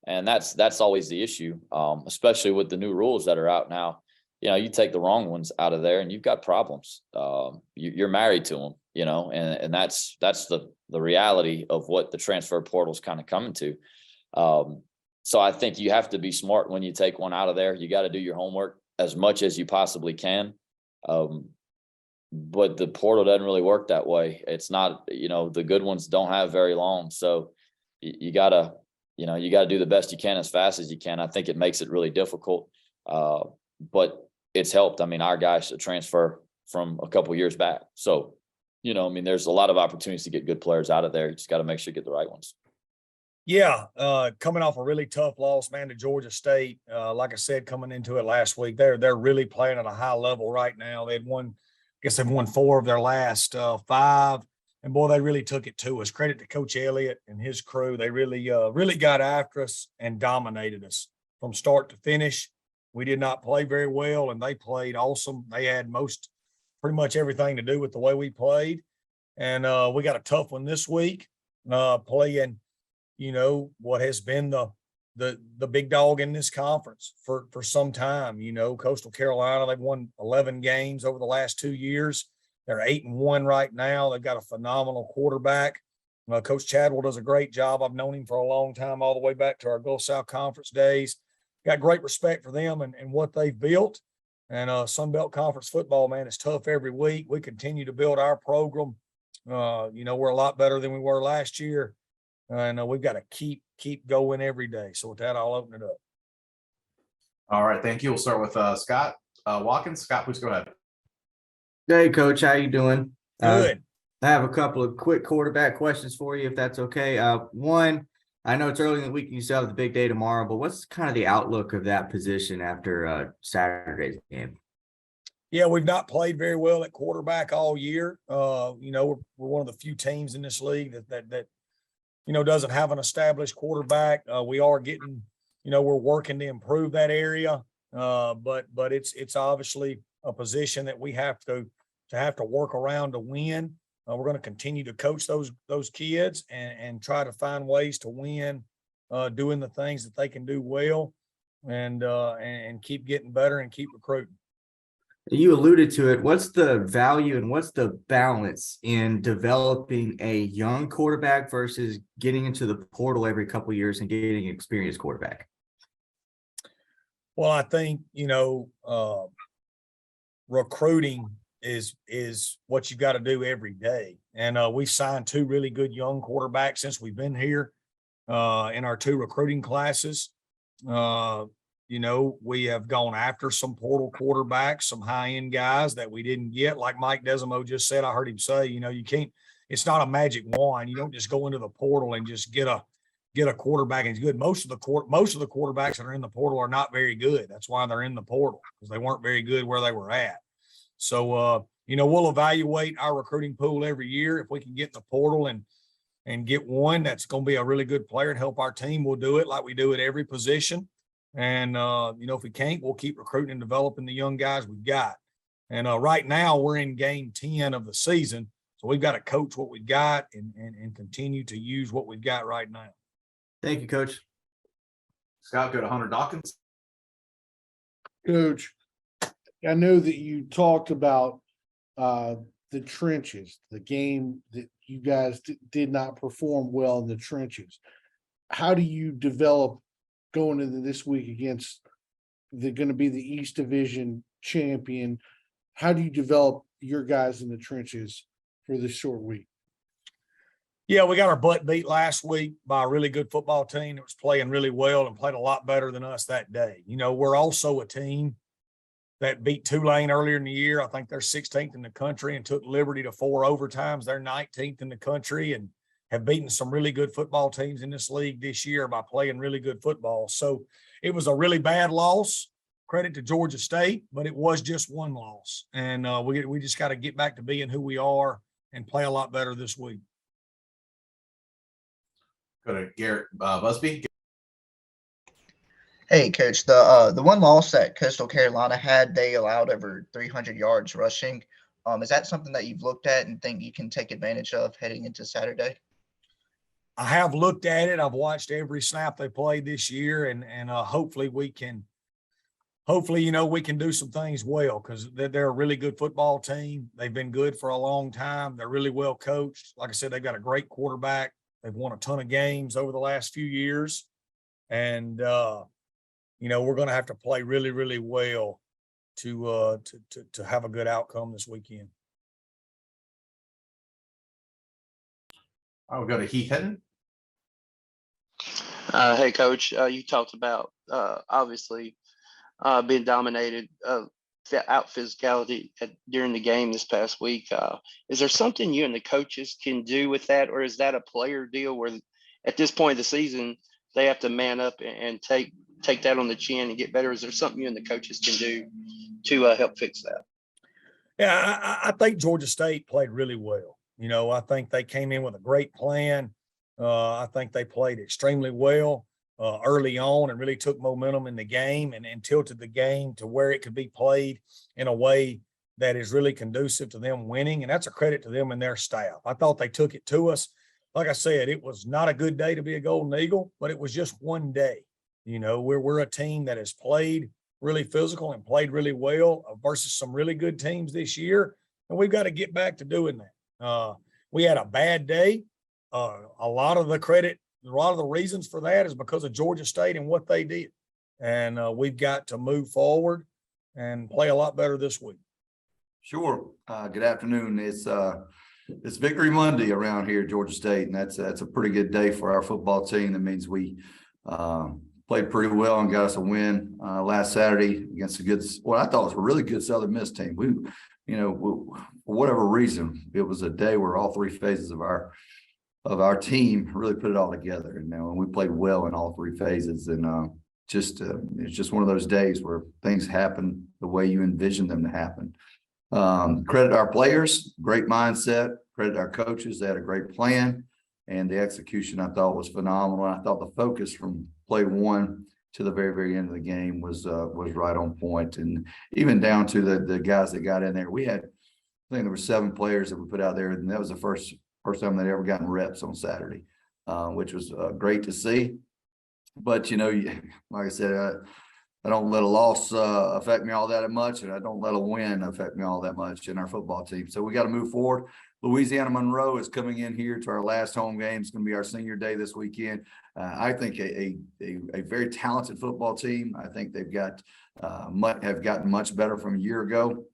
And that's always the issue, especially with the new rules that are out now. You take the wrong ones out of there and you've got problems. You're married to them, and that's the reality of what the transfer portal is kind of coming to. So I think you have to be smart when you take one out of there. You got to do your homework as much as you possibly can. But the portal doesn't really work that way. It's not, the good ones don't have very long. So you gotta do the best you can as fast as you can. I think it makes it really difficult. But it's helped. Our guys should transfer from a couple of years back. So, there's a lot of opportunities to get good players out of there. You just got to make sure you get the right ones. Yeah, coming off a really tough loss, man, to Georgia State. Like I said, coming into it last week, they're really playing at a high level right now. They've won 4 of their last 5, and boy, they really took it to us. Credit to Coach Elliott and his crew. They really got after us and dominated us from start to finish. We did not play very well, and they played awesome. They had pretty much everything to do with the way we played, and we got a tough one this week, playing what has been the big dog in this conference for some time. Coastal Carolina, they've won 11 games over the last 2 years. They're 8-1 right now. They've got a phenomenal quarterback. Coach Chadwell does a great job. I've known him for a long time, all the way back to our Gulf South Conference days. Got great respect for them and what they've built. And Sun Belt Conference football, man, is tough every week. We continue to build our program. We're a lot better than we were last year. And we've got to keep going every day. So with that, I'll open it up. All right, thank you. We'll start with Scott Watkins. Scott, please go ahead. Hey, Coach, how you doing? Good. I have a couple of quick quarterback questions for you, if that's okay. One, I know it's early in the week and you still have the big day tomorrow, but what's kind of the outlook of that position after Saturday's game? Yeah, we've not played very well at quarterback all year. We're one of the few teams in this league that doesn't have an established quarterback. We are getting, we're working to improve that area. But it's obviously a position that we have to work around to win. We're going to continue to coach those kids and try to find ways to win, doing the things that they can do well, and keep getting better and keep recruiting. You alluded to it. What's the value and what's the balance in developing a young quarterback versus getting into the portal every couple of years and getting an experienced quarterback? Well, I think, recruiting is what you got to do every day. And we signed 2 really good young quarterbacks since we've been here in our 2 recruiting classes. We have gone after some portal quarterbacks, some high-end guys that we didn't get. Like Mike Desormeaux just said, I heard him say, you can't, it's not a magic wand. You don't just go into the portal and just get a quarterback and he's good. Most of the quarterbacks that are in the portal are not very good. That's why they're in the portal, because they weren't very good where they were at. So, we'll evaluate our recruiting pool every year. If we can get in the portal and get one that's going to be a really good player and help our team, we'll do it like we do at every position. And, if we can't, we'll keep recruiting and developing the young guys we've got. And right now we're in game 10 of the season. So we've got to coach what we've got and continue to use what we've got right now. Thank you, Coach. Scott, go to Hunter Dawkins. Coach, I know that you talked about the trenches, the game that you guys did not perform well in the trenches. How do you develop going into this week against going to be the East Division champion? How do you develop your guys in the trenches for this short week? Yeah, we got our butt beat last week by a really good football team that was playing really well and played a lot better than us that day. We're also a team that beat Tulane earlier in the year. I think they're 16th in the country and took Liberty to 4 overtimes. They're 19th in the country and have beaten some really good football teams in this league this year by playing really good football. So it was a really bad loss. Credit to Georgia State, but it was just one loss. And we just got to get back to being who we are and play a lot better this week. Go to Garrett Busby. Hey, Coach, the one loss that Coastal Carolina had, they allowed over 300 yards rushing. Is that something that you've looked at and think you can take advantage of heading into Saturday? I have looked at it. I've watched every snap they played this year, and hopefully we can do some things well, because they're a really good football team. They've been good for a long time. They're really well coached. Like I said, they've got a great quarterback. They've won a ton of games over the last few years. And, we're going to have to play really, really well to have a good outcome this weekend. I'll go to Heath Hinton. Hey, Coach, you talked about obviously being dominated, out physicality during the game this past week. Is there something you and the coaches can do with that, or is that a player deal where at this point of the season they have to man up and take that on the chin and get better? Is there something you and the coaches can do to help fix that? Yeah, I think Georgia State played really well. I think they came in with a great plan. I think they played extremely well early on and really took momentum in the game and tilted the game to where it could be played in a way that is really conducive to them winning. And that's a credit to them and their staff. I thought they took it to us. Like I said, it was not a good day to be a Golden Eagle, but it was just one day. We're a team that has played really physical and played really well versus some really good teams this year. And we've got to get back to doing that. We had a bad day. A lot of the reasons for that is because of Georgia State and what they did. And we've got to move forward and play a lot better this week. Sure. Good afternoon. It's Victory Monday around here at Georgia State, and that's a pretty good day for our football team. That means we played pretty well and got us a win last Saturday against what I thought was a really good Southern Miss team. For whatever reason, it was a day where all three phases of our team really put it all together. And we played well in all three phases. And it's just one of those days where things happen the way you envision them to happen. Credit our players, great mindset. Credit our coaches, they had a great plan. And the execution, I thought, was phenomenal. I thought the focus from play one to the very, very end of the game was right on point. And even down to the guys that got in there. I think there were 7 players that we put out there, and that was the first time they'd ever gotten reps on Saturday, which was great to see. But, like I said, I don't let a loss affect me all that much, and I don't let a win affect me all that much in our football team. So we got to move forward. Louisiana Monroe is coming in here to our last home game. It's going to be our senior day this weekend. I think a very talented football team. I think they've got have gotten much better from a year ago.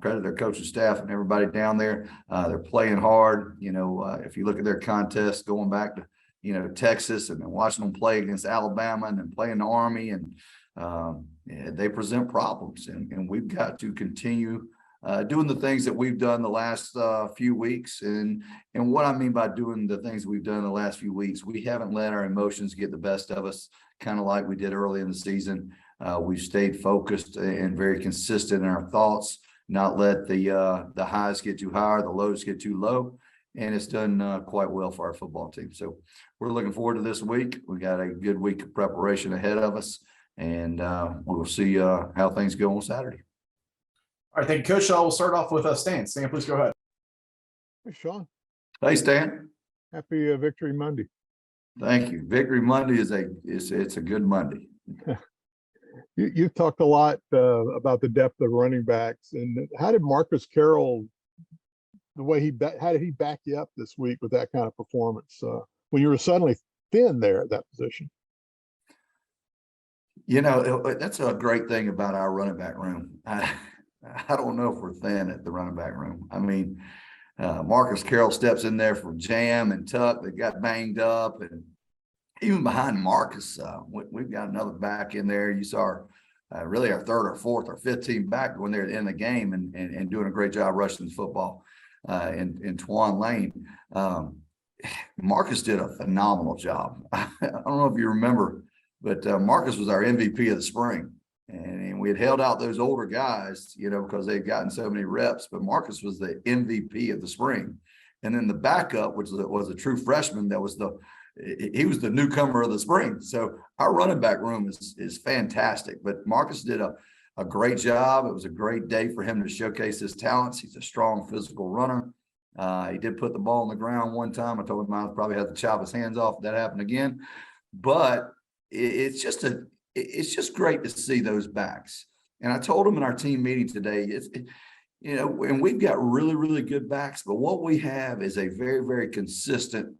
Credit their coaching staff and everybody down there. They're playing hard. If you look at their contest going back to Texas, and then watching them play against Alabama and then playing the Army, and they present problems, and we've got to continue doing the things that we've done the last few weeks. And what I mean by doing the things we've done the last few weeks, we haven't let our emotions get the best of us, kind of like we did early in the season. We've stayed focused and very consistent in our thoughts, not let the highs get too high or the lows get too low. And it's done quite well for our football team. So we're looking forward to this week. We got a good week of preparation ahead of us, and we'll see how things go on Saturday. All right, thank you, Coach. We'll start off with Stan. Stan, please go ahead. Hey, Shawn. Hey, Stan. Happy Victory Monday. Thank you. Victory Monday is a good Monday. You've talked a lot about the depth of running backs, and how did Marcus Carroll, how did he back you up this week with that kind of performance when you were suddenly thin there at that position? That's a great thing about our running back room. I don't know if we're thin at the running back room. I mean, Marcus Carroll steps in there for Jam and Tuck. They got banged up, and even behind Marcus, we've got another back in there. You saw really our third or fourth or fifth team back going there at the end of the game and doing a great job rushing the football in Twan Lane. Marcus did a phenomenal job. I don't know if you remember, but Marcus was our MVP of the spring. And we had held out those older guys, because they've gotten so many reps. But Marcus was the MVP of the spring. And then the backup, which was a true freshman, he was the newcomer of the spring. So our running back room is fantastic. But Marcus did a great job. It was a great day for him to showcase his talents. He's a strong physical runner. He did put the ball on the ground one time. I told him I probably had to chop his hands off if that happened again. But it's just great to see those backs. And I told him in our team meeting today, and we've got really, really good backs, but what we have is a very, very consistent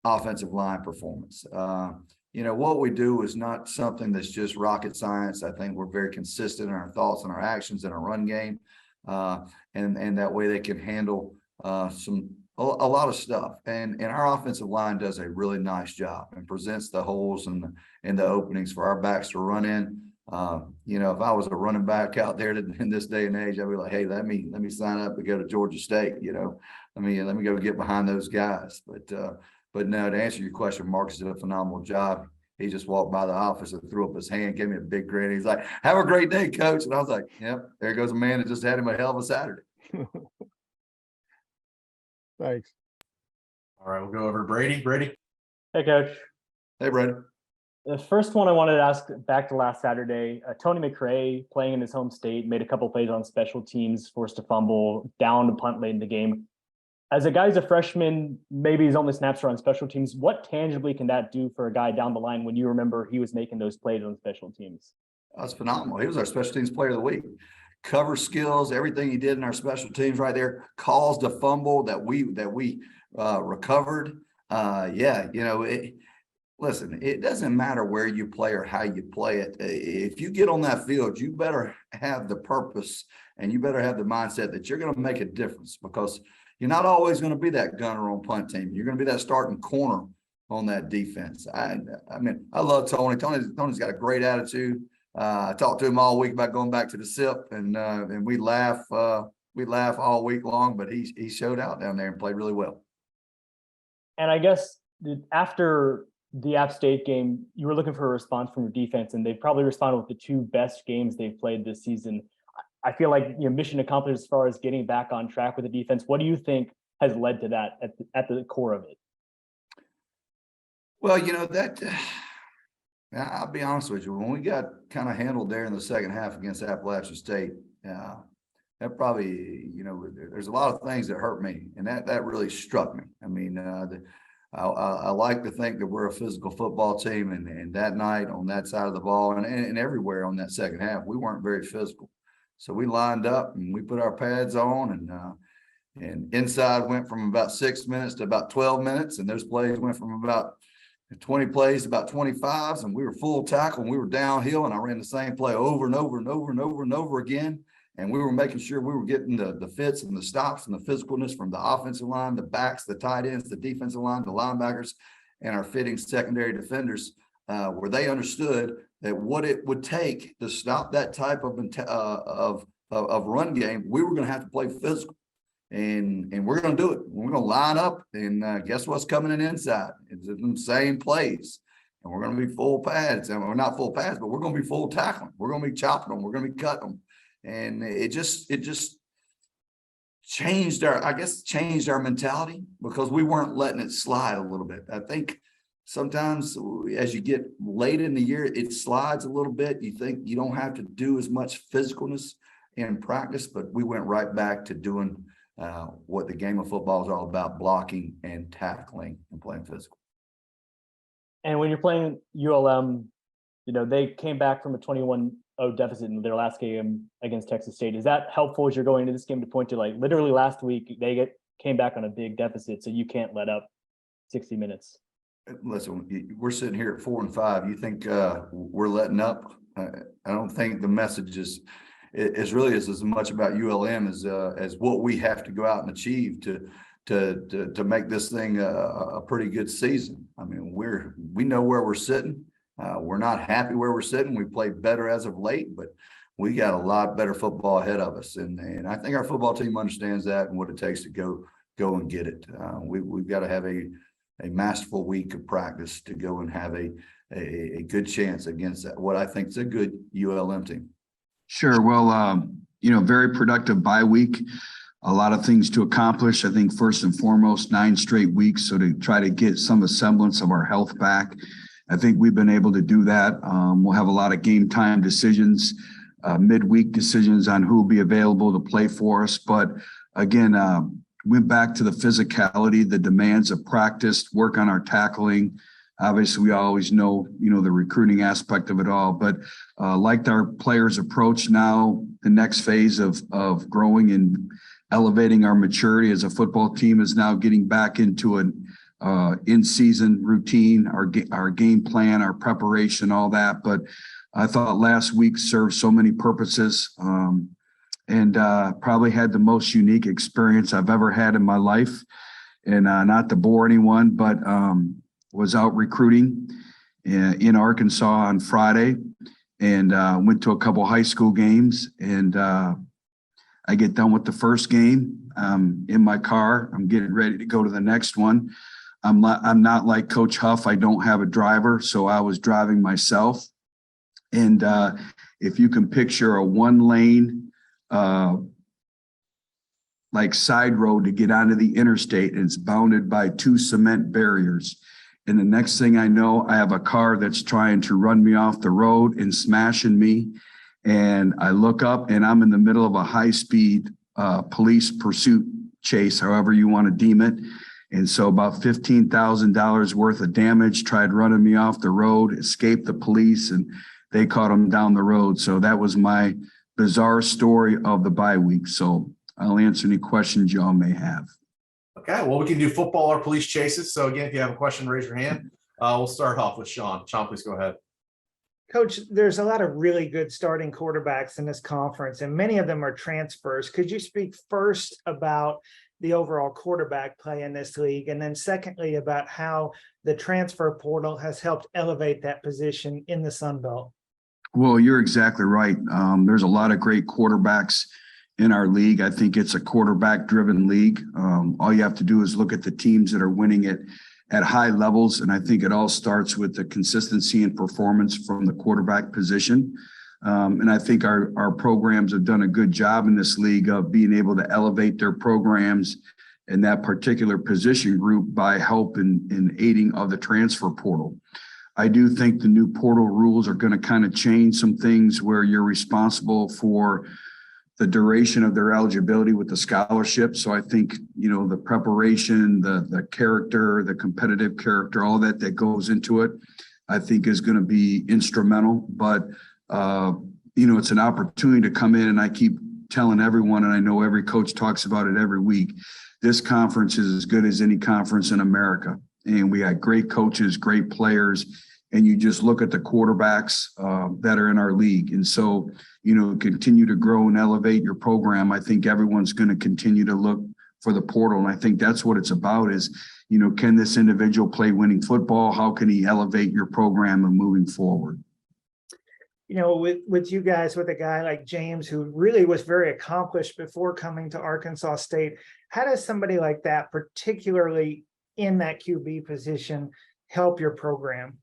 offensive line performance. What we do is not something that's just rocket science. I think we're very consistent in our thoughts and our actions in our run game. And that way they can handle a lot of stuff, and our offensive line does a really nice job and presents the holes and the openings for our backs to run in. If I was a running back out there in this day and age, I'd be like, hey, let me sign up and go to Georgia State. Let me go get behind those guys. But no, to answer your question, Marcus did a phenomenal job. He just walked by the office and threw up his hand, gave me a big grin. He's like, have a great day, coach. And I was like, yep, there goes a man that just had him a hell of a Saturday. Thanks. All right, we'll go over to Brady. Brady. Hey, Coach. Hey, Brady. The first one I wanted to ask back to last Saturday, Tony McRae, playing in his home state, made a couple plays on special teams, forced a fumble, down to punt late in the game. As a guy who's a freshman, maybe his only snaps are on special teams. What tangibly can that do for a guy down the line when you remember he was making those plays on special teams? That's phenomenal. He was our special teams player of the week. Cover skills, everything he did in our special teams right there, caused a fumble that we recovered. Listen, it doesn't matter where you play or how you play it. If you get on that field, you better have the purpose and you better have the mindset that you're going to make a difference, because you're not always going to be that gunner on punt team. You're going to be that starting corner on that defense. I mean, I love Tony. Tony's got a great attitude. I talked to him all week about going back to the SIP, and we laugh all week long. But he showed out down there and played really well. And I guess after the App State game, you were looking for a response from your defense, and they probably responded with the two best games they've played this season. I feel like mission accomplished as far as getting back on track with the defense. What do you think has led to that at the core of it? Well, that I'll be honest with you. When we got kind of handled there in the second half against Appalachian State, that probably, there's a lot of things that hurt me, and that really struck me. I mean, I like to think that we're a physical football team, and that night on that side of the ball and everywhere on that second half, we weren't very physical. So we lined up and we put our pads on, and inside went from about 6 minutes to about 12 minutes, and those plays went from about 20 plays to about 25s, and we were full tackle and we were downhill, and I ran the same play over and over and over and over and over again. And we were making sure we were getting the fits and the stops and the physicalness from the offensive line, the backs, the tight ends, the defensive line, the linebackers, and our fitting secondary defenders, where they understood that what it would take to stop that type of run game, we were going to have to play physical. And we're going to do it. We're going to line up, and guess what's coming in inside? It's the same plays. And we're going to be full pads. And we're not full pads, but we're going to be full tackling. We're going to be chopping them. We're going to be cutting them. And it just changed our mentality, because we weren't letting it slide a little bit. I think sometimes as you get late in the year, it slides a little bit. You think you don't have to do as much physicalness in practice, but we went right back to doing what the game of football is all about: blocking and tackling and playing physical. And when you're playing ULM, they came back from a 21-0 deficit in their last game against Texas State. Is that helpful as you're going into this game to point to, like, literally last week they came back on a big deficit, so you can't let up 60 minutes? Listen, we're sitting here at 4-5. You think we're letting up? I don't think the message is really as much about ULM as what we have to go out and achieve to make this thing a pretty good season. I mean, we know where we're sitting. We're not happy where we're sitting. We played better as of late, but we got a lot better football ahead of us, and I think our football team understands that and what it takes to go and get it. We've got to have a masterful week of practice to go and have a good chance against what I think is a good ULM team. Sure. Well, very productive bye week. A lot of things to accomplish. I think first and foremost, 9 straight weeks. So to try to get some semblance of our health back, I think we've been able to do that. We'll have a lot of game time decisions, midweek decisions on who will be available to play for us. But again, went back to the physicality, the demands of practice, work on our tackling. Obviously, we always know, the recruiting aspect of it all, but liked our players' approach. Now the next phase of growing and elevating our maturity as a football team is now getting back into an in-season routine, our game plan, our preparation, all that. But I thought last week served so many purposes, and probably had the most unique experience I've ever had in my life. And not to bore anyone, but was out recruiting in Arkansas on Friday, and went to a couple high school games. And I get done with the first game, in my car. I'm getting ready to go to the next one. I'm not like Coach Huff. I don't have a driver, so I was driving myself. And if you can picture a 1-lane like side road to get onto the interstate, and it's bounded by 2 cement barriers. And the next thing I know, I have a car that's trying to run me off the road and smashing me. And I look up and I'm in the middle of a high-speed police pursuit chase, however you want to deem it. And so about $15,000 worth of damage, tried running me off the road, escaped the police, and they caught him down the road. So that was my bizarre story of the bye week. So I'll answer any questions y'all may have. Okay, well, we can do football or police chases. So again, if you have a question, raise your hand. We'll start off with Shawn. Shawn, please go ahead. Coach, there's a lot of really good starting quarterbacks in this conference, and many of them are transfers. Could you speak first about the overall quarterback play in this league? And then secondly, about how the transfer portal has helped elevate that position in the Sun Belt. Well, you're exactly right. There's a lot of great quarterbacks in our league. I think it's a quarterback-driven league. All you have to do is look at the teams that are winning it at high levels, and I think it all starts with the consistency and performance from the quarterback position. And I think our programs have done a good job in this league of being able to elevate their programs in that particular position group by help in aiding of the transfer portal. I do think the new portal rules are going to kind of change some things where you're responsible for the duration of their eligibility with the scholarship. So I think, the preparation, the character, the competitive character, all that goes into it, I think is going to be instrumental. But, it's an opportunity to come in, and I keep telling everyone, and I know every coach talks about it every week, this conference is as good as any conference in America. And we got great coaches, great players, and you just look at the quarterbacks that are in our league. And so, continue to grow and elevate your program. I think everyone's going to continue to look for the portal. And I think that's what it's about is, can this individual play winning football? How can he elevate your program and moving forward? With you guys, with a guy like James, who really was very accomplished before coming to Arkansas State, how does somebody like that, particularly in that QB position, help your program?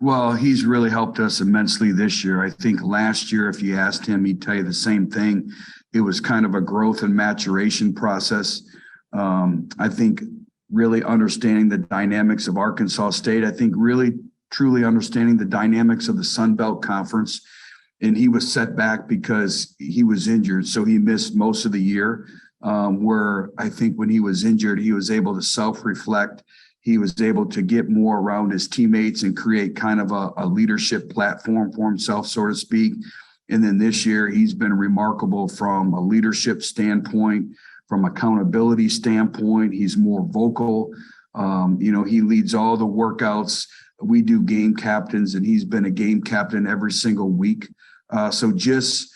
Well, he's really helped us immensely this year. I think last year, if you asked him, he'd tell you the same thing. It was kind of a growth and maturation process. I think really understanding the dynamics of Arkansas State, I think really truly understanding the dynamics of the Sun Belt Conference. And he was set back because he was injured. So he missed most of the year, where I think when he was injured, he was able to self-reflect. He was able to get more around his teammates and create kind of a leadership platform for himself, so to speak. And then this year, he's been remarkable from a leadership standpoint, from accountability standpoint. He's more vocal. He leads all the workouts. We do game captains, and he's been a game captain every single week. So just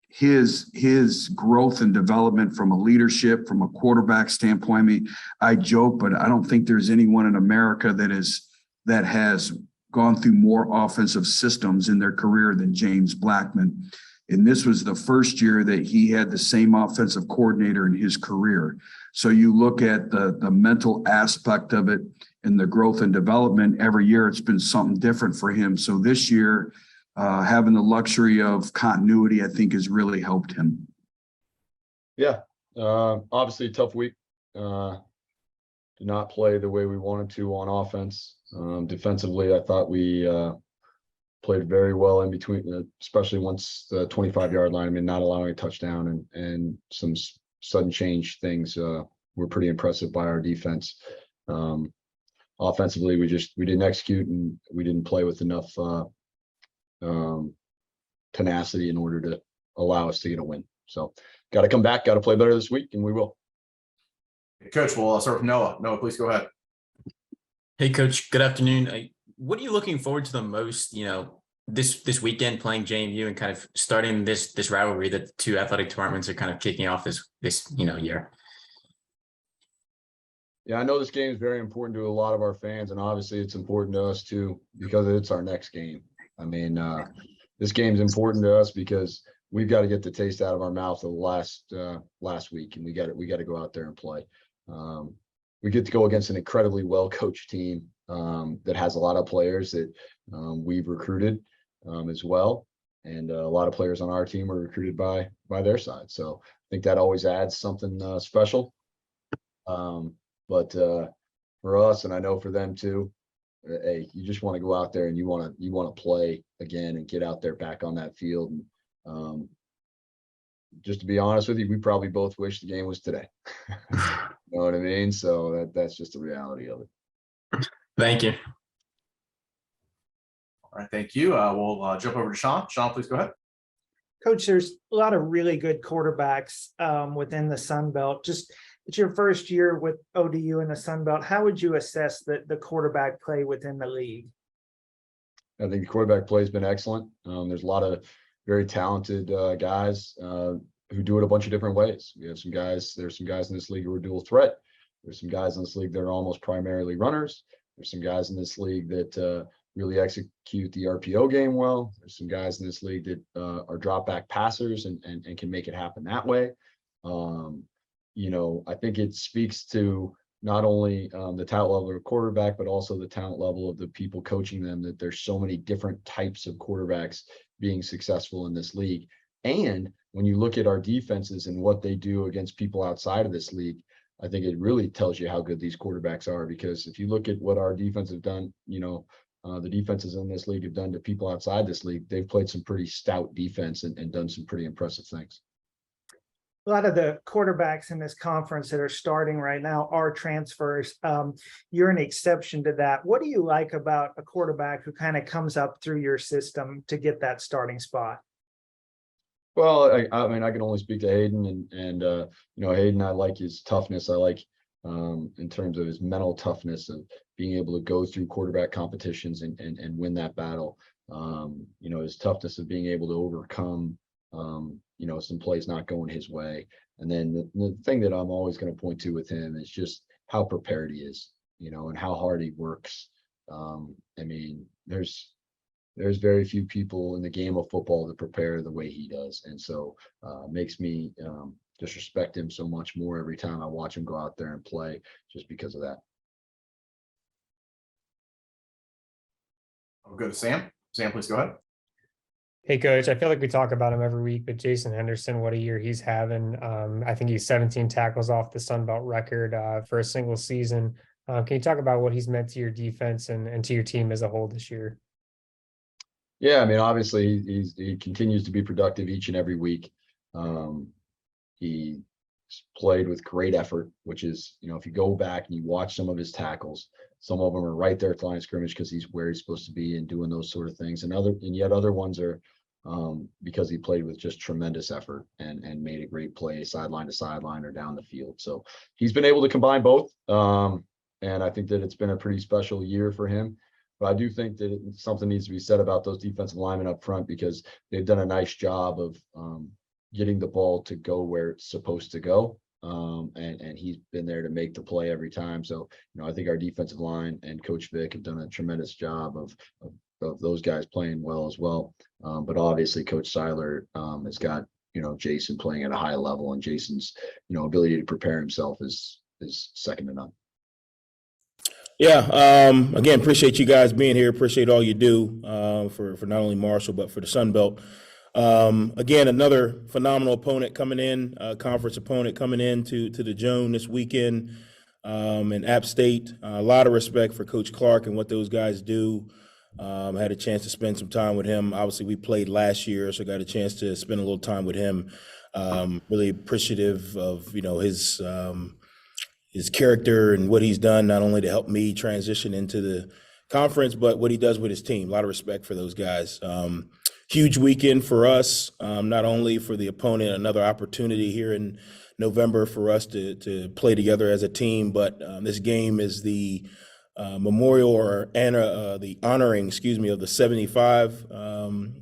his growth and development from a leadership, from a quarterback standpoint. I mean, I joke, but I don't think there's anyone in America that has gone through more offensive systems in their career than James Blackman. And this was the first year that he had the same offensive coordinator in his career. So you look at the mental aspect of it and the growth and development. Every year it's been something different for him. So this year, having the luxury of continuity, I think, has really helped him. Yeah, obviously a tough week. Did not play the way we wanted to on offense. Defensively, I thought we played very well in between, especially once the 25-yard line. I mean, not allowing a touchdown and some sudden change things were pretty impressive by our defense. Offensively, we didn't execute, and we didn't play with enough tenacity in order to allow us to get a win. So got to come back, got to play better this week, and we will. Coach, we'll start with Noah. Noah, please go ahead. Hey, Coach. Good afternoon. What are you looking forward to the most? This weekend playing JMU and kind of starting this rivalry that the two athletic departments are kind of kicking off this year. Yeah, I know this game is very important to a lot of our fans, and obviously it's important to us too because it's our next game. I mean, this game is important to us because we've got to get the taste out of our mouth of the last week, and we got to go out there and play. We get to go against an incredibly well-coached team that has a lot of players that we've recruited as well, and a lot of players on our team are recruited by their side. So I think that always adds something special. But for us, and I know for them too, hey, you just want to go out there and you want to play again and get out there back on that field. And just to be honest with you, we probably both wish the game was today. You know what I mean? So that's just the reality of it. Thank you. All right, thank you. We'll jump over to Shawn. Shawn, please go ahead. Coach, there's a lot of really good quarterbacks within the Sun Belt. Just it's your first year with ODU in the Sun Belt. How would you assess the quarterback play within the league? I think the quarterback play has been excellent. There's a lot of very talented guys who do it a bunch of different ways. There's some guys in this league who are dual threat. There's some guys in this league that are almost primarily runners. There's some guys in this league that really execute the RPO game well. There's some guys in this league that are drop back passers and can make it happen that way. I think it speaks to not only the talent level of quarterback, but also the talent level of the people coaching them, that there's so many different types of quarterbacks being successful in this league. And when you look at our defenses and what they do against people outside of this league, I think it really tells you how good these quarterbacks are, because if you look at what our defense have done, the defenses in this league have done to people outside this league, they've played some pretty stout defense and done some pretty impressive things. A lot of the quarterbacks in this conference that are starting right now are transfers. You're an exception to that. What do you like about a quarterback who kind of comes up through your system to get that starting spot? Well, I mean, I can only speak to Hayden and Hayden, I like his toughness. I like in terms of his mental toughness of being able to go through quarterback competitions and win that battle. His toughness of being able to overcome, some plays not going his way. And then the thing that I'm always going to point to with him is just how prepared he is, and how hard he works. There's very few people in the game of football that prepare the way he does. And so makes me just respect him so much more every time I watch him go out there and play, just because of that. I'll go to Sam. Sam, please go ahead. Hey, Coach, I feel like we talk about him every week, but Jason Henderson, what a year he's having. I think he's 17 tackles off the Sun Belt record for a single season. Can you talk about what he's meant to your defense and to your team as a whole this year? Yeah, I mean, obviously he continues to be productive each and every week. He's played with great effort, which is, if you go back and you watch some of his tackles, some of them are right there at the line of scrimmage because he's where he's supposed to be and doing those sort of things. And yet other ones are because he played with just tremendous effort and made a great play sideline to sideline or down the field. So he's been able to combine both. And I think that it's been a pretty special year for him. But I do think that something needs to be said about those defensive linemen up front, because they've done a nice job of getting the ball to go where it's supposed to go. And he's been there to make the play every time. So, I think our defensive line and Coach Vic have done a tremendous job of those guys playing well as well. But obviously Coach Seiler has got, Jason playing at a high level, and Jason's, ability to prepare himself is second to none. Yeah. Again, appreciate you guys being here. Appreciate all you do for not only Marshall, but for the Sun Belt. Again, another phenomenal opponent coming in, conference opponent coming in to the Joan this weekend in App State. A lot of respect for Coach Clark and what those guys do. Had a chance to spend some time with him. Obviously, we played last year, so got a chance to spend a little time with him. Really appreciative of, his character and what he's done, not only to help me transition into the conference, but what he does with his team. A lot of respect for those guys. Huge weekend for us, not only for the opponent, another opportunity here in November for us to play together as a team, but this game is the memorial or the honoring, of the 75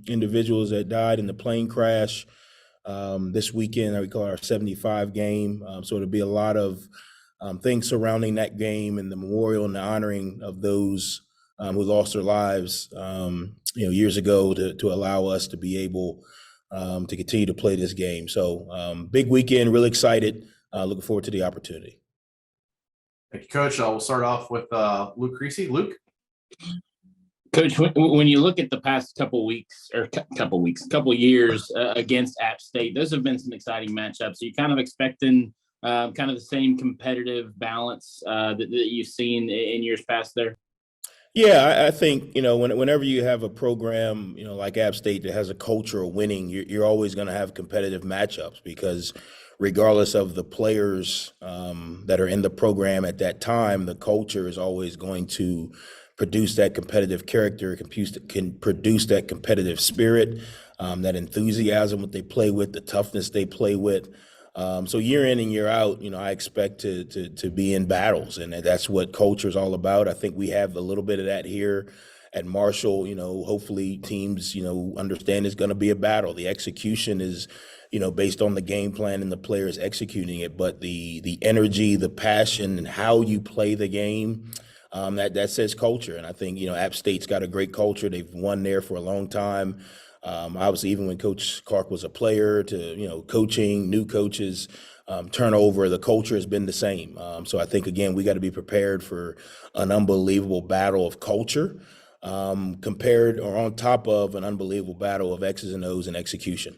individuals that died in the plane crash this weekend. We call it our 75 game. So it'll be a lot of things surrounding that game and the memorial and the honoring of those who lost their lives, years ago to allow us to be able to continue to play this game. So big weekend, really excited. Looking forward to the opportunity. Thank you, Coach. We'll start off with Luke Creasy. Luke? Coach, when you look at the past couple years against App State, those have been some exciting matchups. Are you kind of expecting kind of the same competitive balance that you've seen in years past there? Yeah, I think, whenever you have a program, like App State that has a culture of winning, you're always going to have competitive matchups, because regardless of the players that are in the program at that time, the culture is always going to produce that competitive character, can produce that competitive spirit, that enthusiasm that they play with, the toughness they play with. So year in and year out, I expect to be in battles, and that's what culture is all about. I think we have a little bit of that here at Marshall, hopefully teams, understand it's going to be a battle. The execution is, based on the game plan and the players executing it, but the energy, the passion, and how you play the game, that says culture. And I think, App State's got a great culture. They've won there for a long time. Obviously, even when Coach Clark was a player to, coaching, new coaches, turnover, the culture has been the same. So I think, again, we got to be prepared for an unbelievable battle of culture, compared or on top of an unbelievable battle of X's and O's and execution.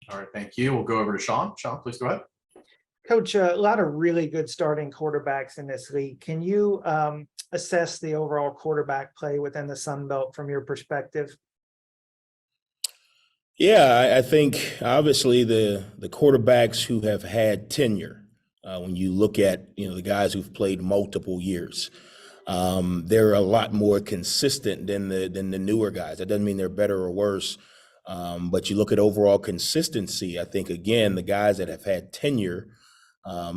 All right, thank you. We'll go over to Shawn. Shawn, please go ahead. Coach, a lot of really good starting quarterbacks in this league. Can you assess the overall quarterback play within the Sun Belt from your perspective? Yeah, I think obviously the quarterbacks who have had tenure, when you look at, the guys who've played multiple years, they're a lot more consistent than the newer guys. That doesn't mean they're better or worse, but you look at overall consistency. I think, again, the guys that have had tenure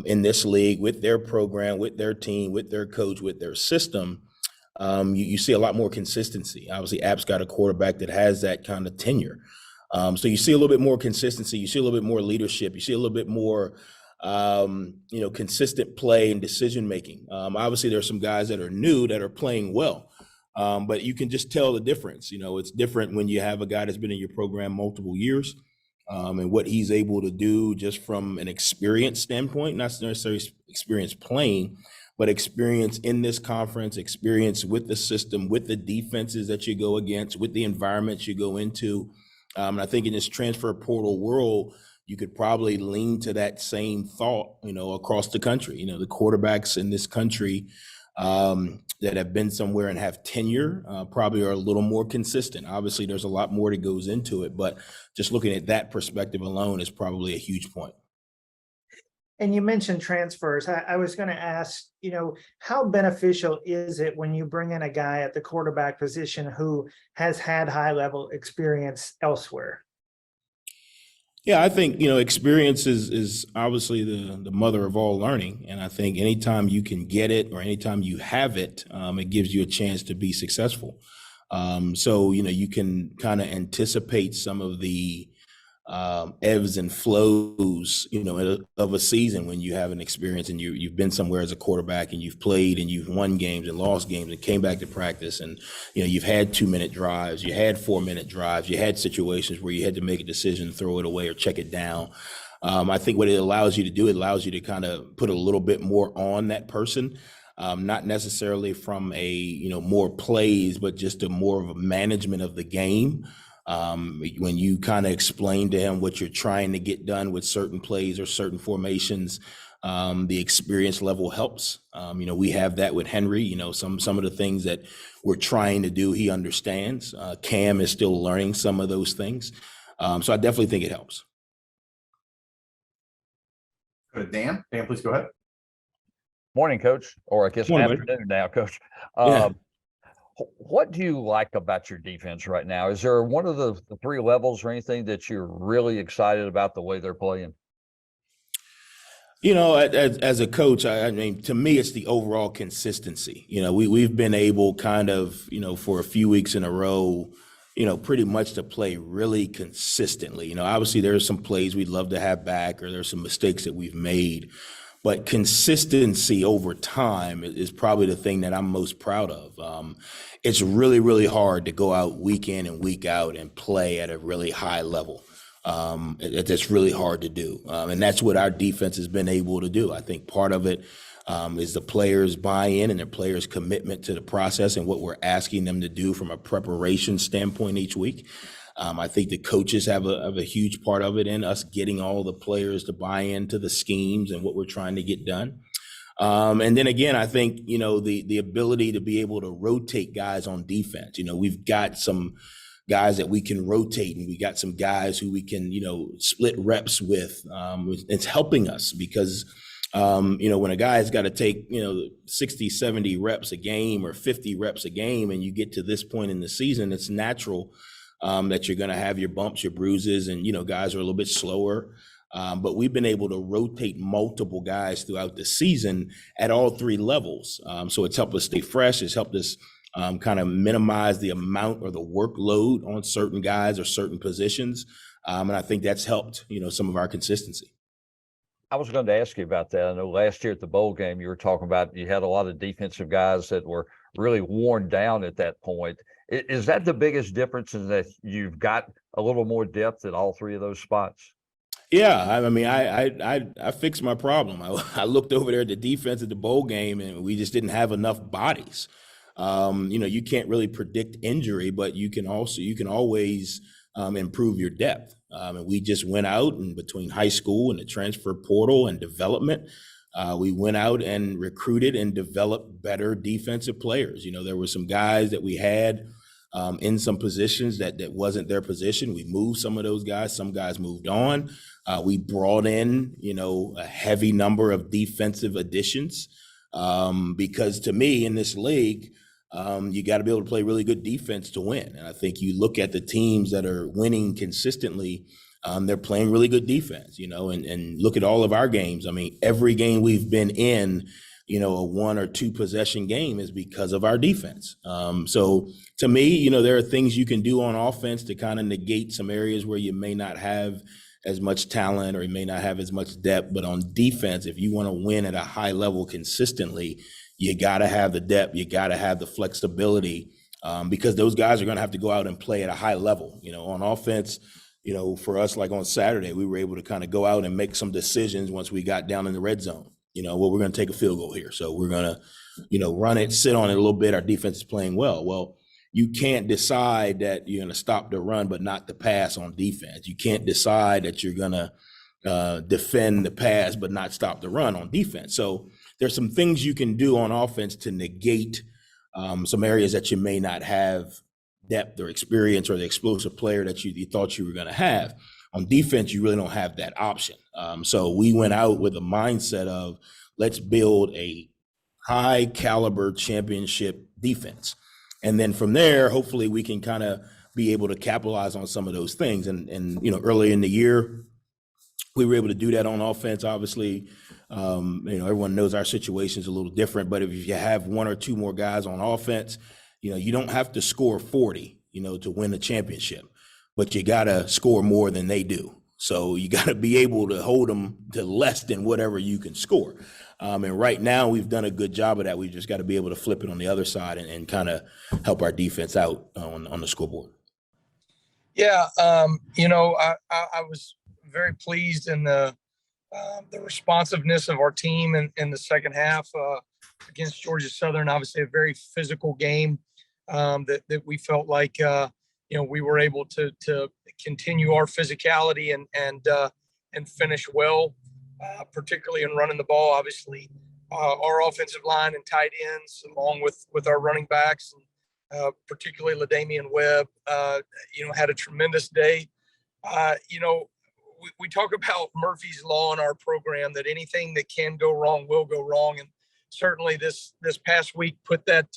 in this league with their program, with their team, with their coach, with their system, you see a lot more consistency. Obviously, App's got a quarterback that has that kind of tenure. So you see a little bit more consistency, you see a little bit more leadership, you see a little bit more, consistent play and decision-making. Obviously there's some guys that are new that are playing well, but you can just tell the difference. It's different when you have a guy that's been in your program multiple years, and what he's able to do just from an experience standpoint, not necessarily experience playing, but experience in this conference, experience with the system, with the defenses that you go against, with the environments you go into. And I think in this transfer portal world, you could probably lean to that same thought, across the country. The quarterbacks in this country that have been somewhere and have tenure probably are a little more consistent. Obviously, there's a lot more that goes into it, but just looking at that perspective alone is probably a huge point. And you mentioned transfers. I was going to ask, how beneficial is it when you bring in a guy at the quarterback position who has had high level experience elsewhere? Yeah, I think, experience is obviously the mother of all learning. And I think anytime you can get it or anytime you have it, it gives you a chance to be successful. So, you can kind of anticipate some of the ebbs and flows, of a season when you have an experience and you've been somewhere as a quarterback and you've played and you've won games and lost games and came back to practice and, you've had 2-minute drives, you had 4-minute drives, you had situations where you had to make a decision, throw it away or check it down. I think what it allows you to do, it allows you to kind of put a little bit more on that person. Not necessarily from a, more plays, but just a more of a management of the game. When you kind of explain to him what you're trying to get done with certain plays or certain formations, the experience level helps. We have that with Henry, some of the things that we're trying to do, he understands. Cam is still learning some of those things. So I definitely think it helps. Go to Dan. Dan, please go ahead. Morning, Coach, or I guess Morning, afternoon now, Coach. Yeah. What do you like about your defense right now? Is there one of the 3 levels or anything that you're really excited about the way they're playing? As a coach, I mean, to me, it's the overall consistency. We've been able kind of, for a few weeks in a row, pretty much to play really consistently. Obviously there's some plays we'd love to have back or there's some mistakes that we've made. But consistency over time is probably the thing that I'm most proud of. It's really, really hard to go out week in and week out and play at a really high level. It's really hard to do. And that's what our defense has been able to do. I think part of it is the players' buy-in and the players' commitment to the process and what we're asking them to do from a preparation standpoint each week. I think the coaches have a huge part of it in us getting all the players to buy into the schemes and what we're trying to get done. And then again, I think, the ability to be able to rotate guys on defense. We've got some guys that we can rotate and we got some guys who we can, split reps with. It's helping us because, when a guy's got to take, 60, 70 reps a game or 50 reps a game and you get to this point in the season, it's natural that you're going to have your bumps, your bruises, and, guys are a little bit slower. But we've been able to rotate multiple guys throughout the season at all three levels. So it's helped us stay fresh. It's helped us kind of minimize the amount or the workload on certain guys or certain positions. And I think that's helped, some of our consistency. I was going to ask you about that. I know last year at the bowl game, you were talking about you had a lot of defensive guys that were really worn down at that point. Is that the biggest difference, in that you've got a little more depth at all three of those spots? Yeah, I mean, I fixed my problem. I looked over there at the defense at the bowl game, and we just didn't have enough bodies. You can't really predict injury, but you can always improve your depth. And we just went out, and between high school and the transfer portal and development, we went out and recruited and developed better defensive players. There were some guys that we had in some positions that wasn't their position. We moved some of those guys. Some guys moved on. We brought in, a heavy number of defensive additions because, to me, in this league, you got to be able to play really good defense to win. And I think you look at the teams that are winning consistently, they're playing really good defense, and look at all of our games. I mean, every game we've been in, a 1 or 2 possession game is because of our defense. So to me, there are things you can do on offense to kind of negate some areas where you may not have as much talent or you may not have as much depth. But on defense, if you want to win at a high level consistently, you got to have the depth, you got to have the flexibility, because those guys are going to have to go out and play at a high level. On offense, for us, like on Saturday, we were able to kind of go out and make some decisions once we got down in the red zone. We're going to take a field goal here. So we're going to, run it, sit on it a little bit. Our defense is playing well. Well, you can't decide that you're going to stop the run, but not the pass on defense. You can't decide that you're going to defend the pass, but not stop the run on defense. So there's some things you can do on offense to negate some areas that you may not have depth or experience or the explosive player that you thought you were going to have. On defense, you really don't have that option. So we went out with a mindset of, let's build a high caliber championship defense. And then from there, hopefully we can kind of be able to capitalize on some of those things. And early in the year, we were able to do that on offense. Obviously, everyone knows our situation is a little different, but if you have 1 or 2 more guys on offense, you don't have to score 40, to win a championship, but you got to score more than they do. So you got to be able to hold them to less than whatever you can score. And right now we've done a good job of that. We've just got to be able to flip it on the other side and kind of help our defense out on the scoreboard. Yeah. I was very pleased in the responsiveness of our team in the second half against Georgia Southern. Obviously a very physical game that we felt like, we were able to continue our physicality and finish well, particularly in running the ball. Obviously, our offensive line and tight ends, along with our running backs, and particularly LaDamian Webb, had a tremendous day. We talk about Murphy's Law in our program, that anything that can go wrong will go wrong, and certainly this past week put that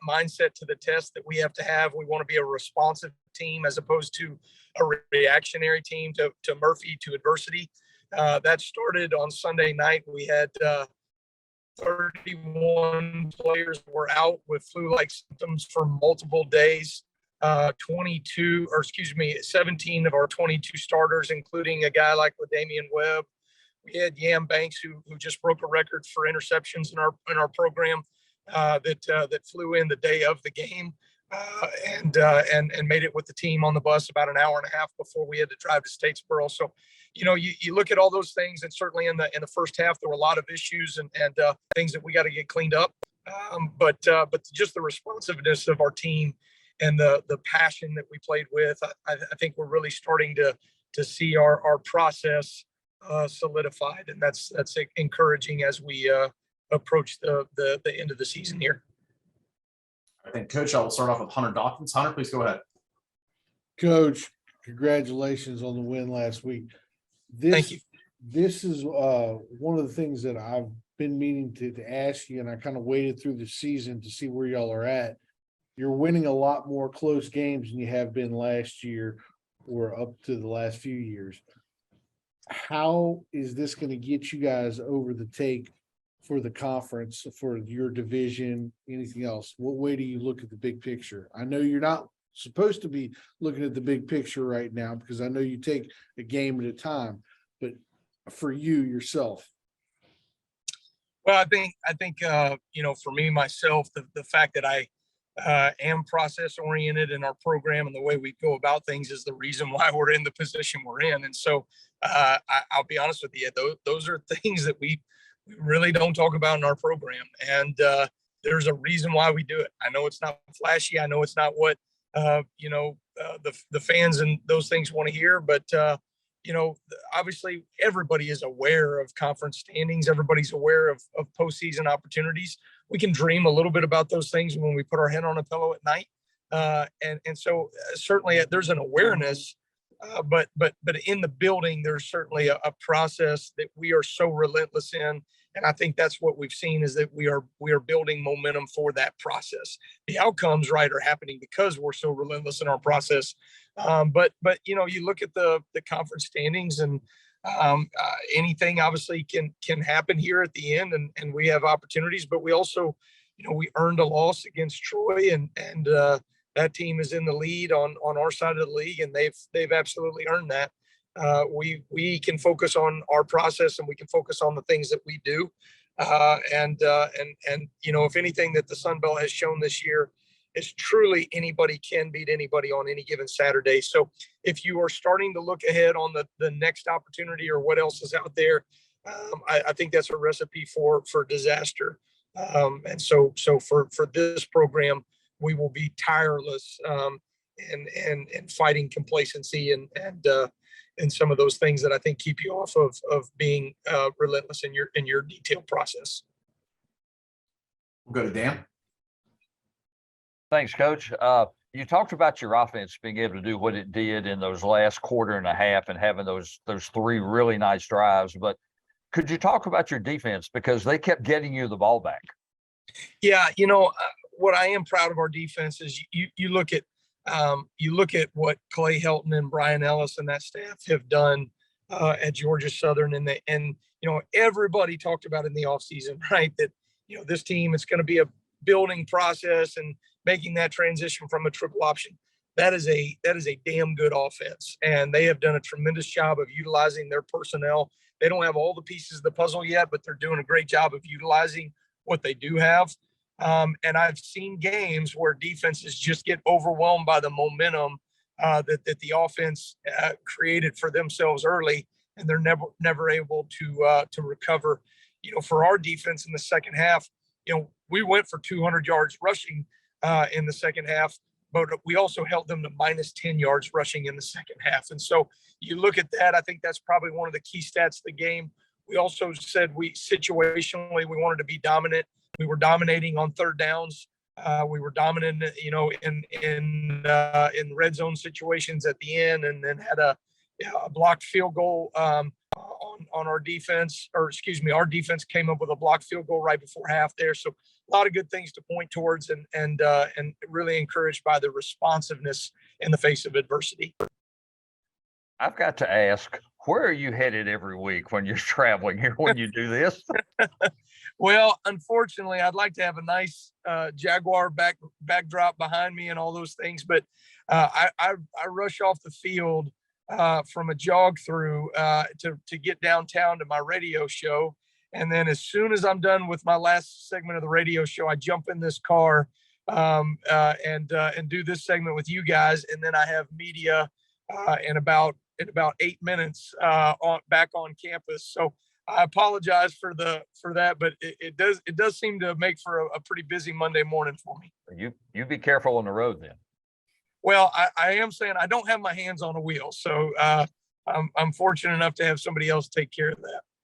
mindset to the test that we have to have. We want to be a responsive team as opposed to a reactionary team to Murphy, to adversity. That started on Sunday night. We had 31 players were out with flu-like symptoms for multiple days. 17 of our 22 starters, including a guy like LaDamian Webb. We had Yam Banks, who just broke a record for interceptions in our program, that flew in the day of the game and made it with the team on the bus about an hour and a half before we had to drive to Statesboro. So, you look at all those things, and certainly in the first half there were a lot of issues and things that we got to get cleaned up. But just the responsiveness of our team and the passion that we played with, I think we're really starting to see our process solidified, and that's encouraging as we approach the end of the season here. I think, Coach, I will start off with Hunter Dawkins. Hunter, please go ahead. Coach, congratulations on the win last week. Thank you. This is one of the things that I've been meaning to ask you, and I kind of waited through the season to see where y'all are at. You're winning a lot more close games than you have been last year or up to the last few years. how is this going to get you guys over the take for the conference, for your division, anything else? What way do you look at the big picture? I know you're not supposed to be looking at the big picture right now because I know you take a game at a time, but for you yourself. Well, I think for me, myself, the fact that I am process oriented in our program and the way we go about things is the reason why we're in the position we're in. And so I'll be honest with you, those are things that we really don't talk about in our program. And there's a reason why we do it. I know it's not flashy. I know it's not what, the fans and those things want to hear, but obviously everybody is aware of conference standings. Everybody's aware of postseason opportunities. We can dream a little bit about those things when we put our head on a pillow at night. And so certainly there's an awareness, but in the building, there's certainly a process that we are so relentless in. And I think that's what we've seen is that we are building momentum for that process. The outcomes, right, are happening because we're so relentless in our process. But you look at the conference standings and anything obviously can happen here at the end, and we have opportunities. But we also, we earned a loss against Troy, and that team is in the lead on our side of the league, and they've absolutely earned that. We can focus on our process, and we can focus on the things that we do. And if anything that the Sun Belt has shown this year is truly anybody can beat anybody on any given Saturday. So if you are starting to look ahead on the next opportunity or what else is out there, I think that's a recipe for disaster. And so for this program, we will be tireless and fighting complacency and some of those things that I think keep you off of being relentless in your detailed process. We'll go to Dan. Thanks, Coach. You talked about your offense being able to do what it did in those last quarter and a half and having those three really nice drives. But could you talk about your defense, because they kept getting you the ball back? Yeah, what I am proud of our defense is you look at what Clay Helton and Brian Ellis and that staff have done at Georgia Southern, and everybody talked about in the offseason, right, that this team, it's going to be a building process and making that transition from a triple option. That is a damn good offense, and they have done a tremendous job of utilizing their personnel. They don't have all the pieces of the puzzle yet, but they're doing a great job of utilizing what they do have. And I've seen games where defenses just get overwhelmed by the momentum that the offense created for themselves early, and they're never able to recover. For our defense in the second half, we went for 200 yards rushing in the second half, but we also held them to minus 10 yards rushing in the second half. And so you look at that, I think that's probably one of the key stats of the game. We also said situationally, we wanted to be dominant. We were dominating on third downs. We were dominant, in red zone situations at the end, and then had a blocked field goal on our defense, our defense came up with a blocked field goal right before half there. So a lot of good things to point towards, and really encouraged by the responsiveness in the face of adversity. I've got to ask, where are you headed every week when you're traveling here when you do this? Well, unfortunately, I'd like to have a nice Jaguar backdrop behind me and all those things, but I rush off the field from a jog through to get downtown to my radio show. And then as soon as I'm done with my last segment of the radio show, I jump in this car and do this segment with you guys. And then I have media in about 8 minutes back on campus. So I apologize for that, but it does seem to make for a pretty busy Monday morning for me. You be careful on the road then. Well, I am saying I don't have my hands on a wheel, so I'm fortunate enough to have somebody else take care of that.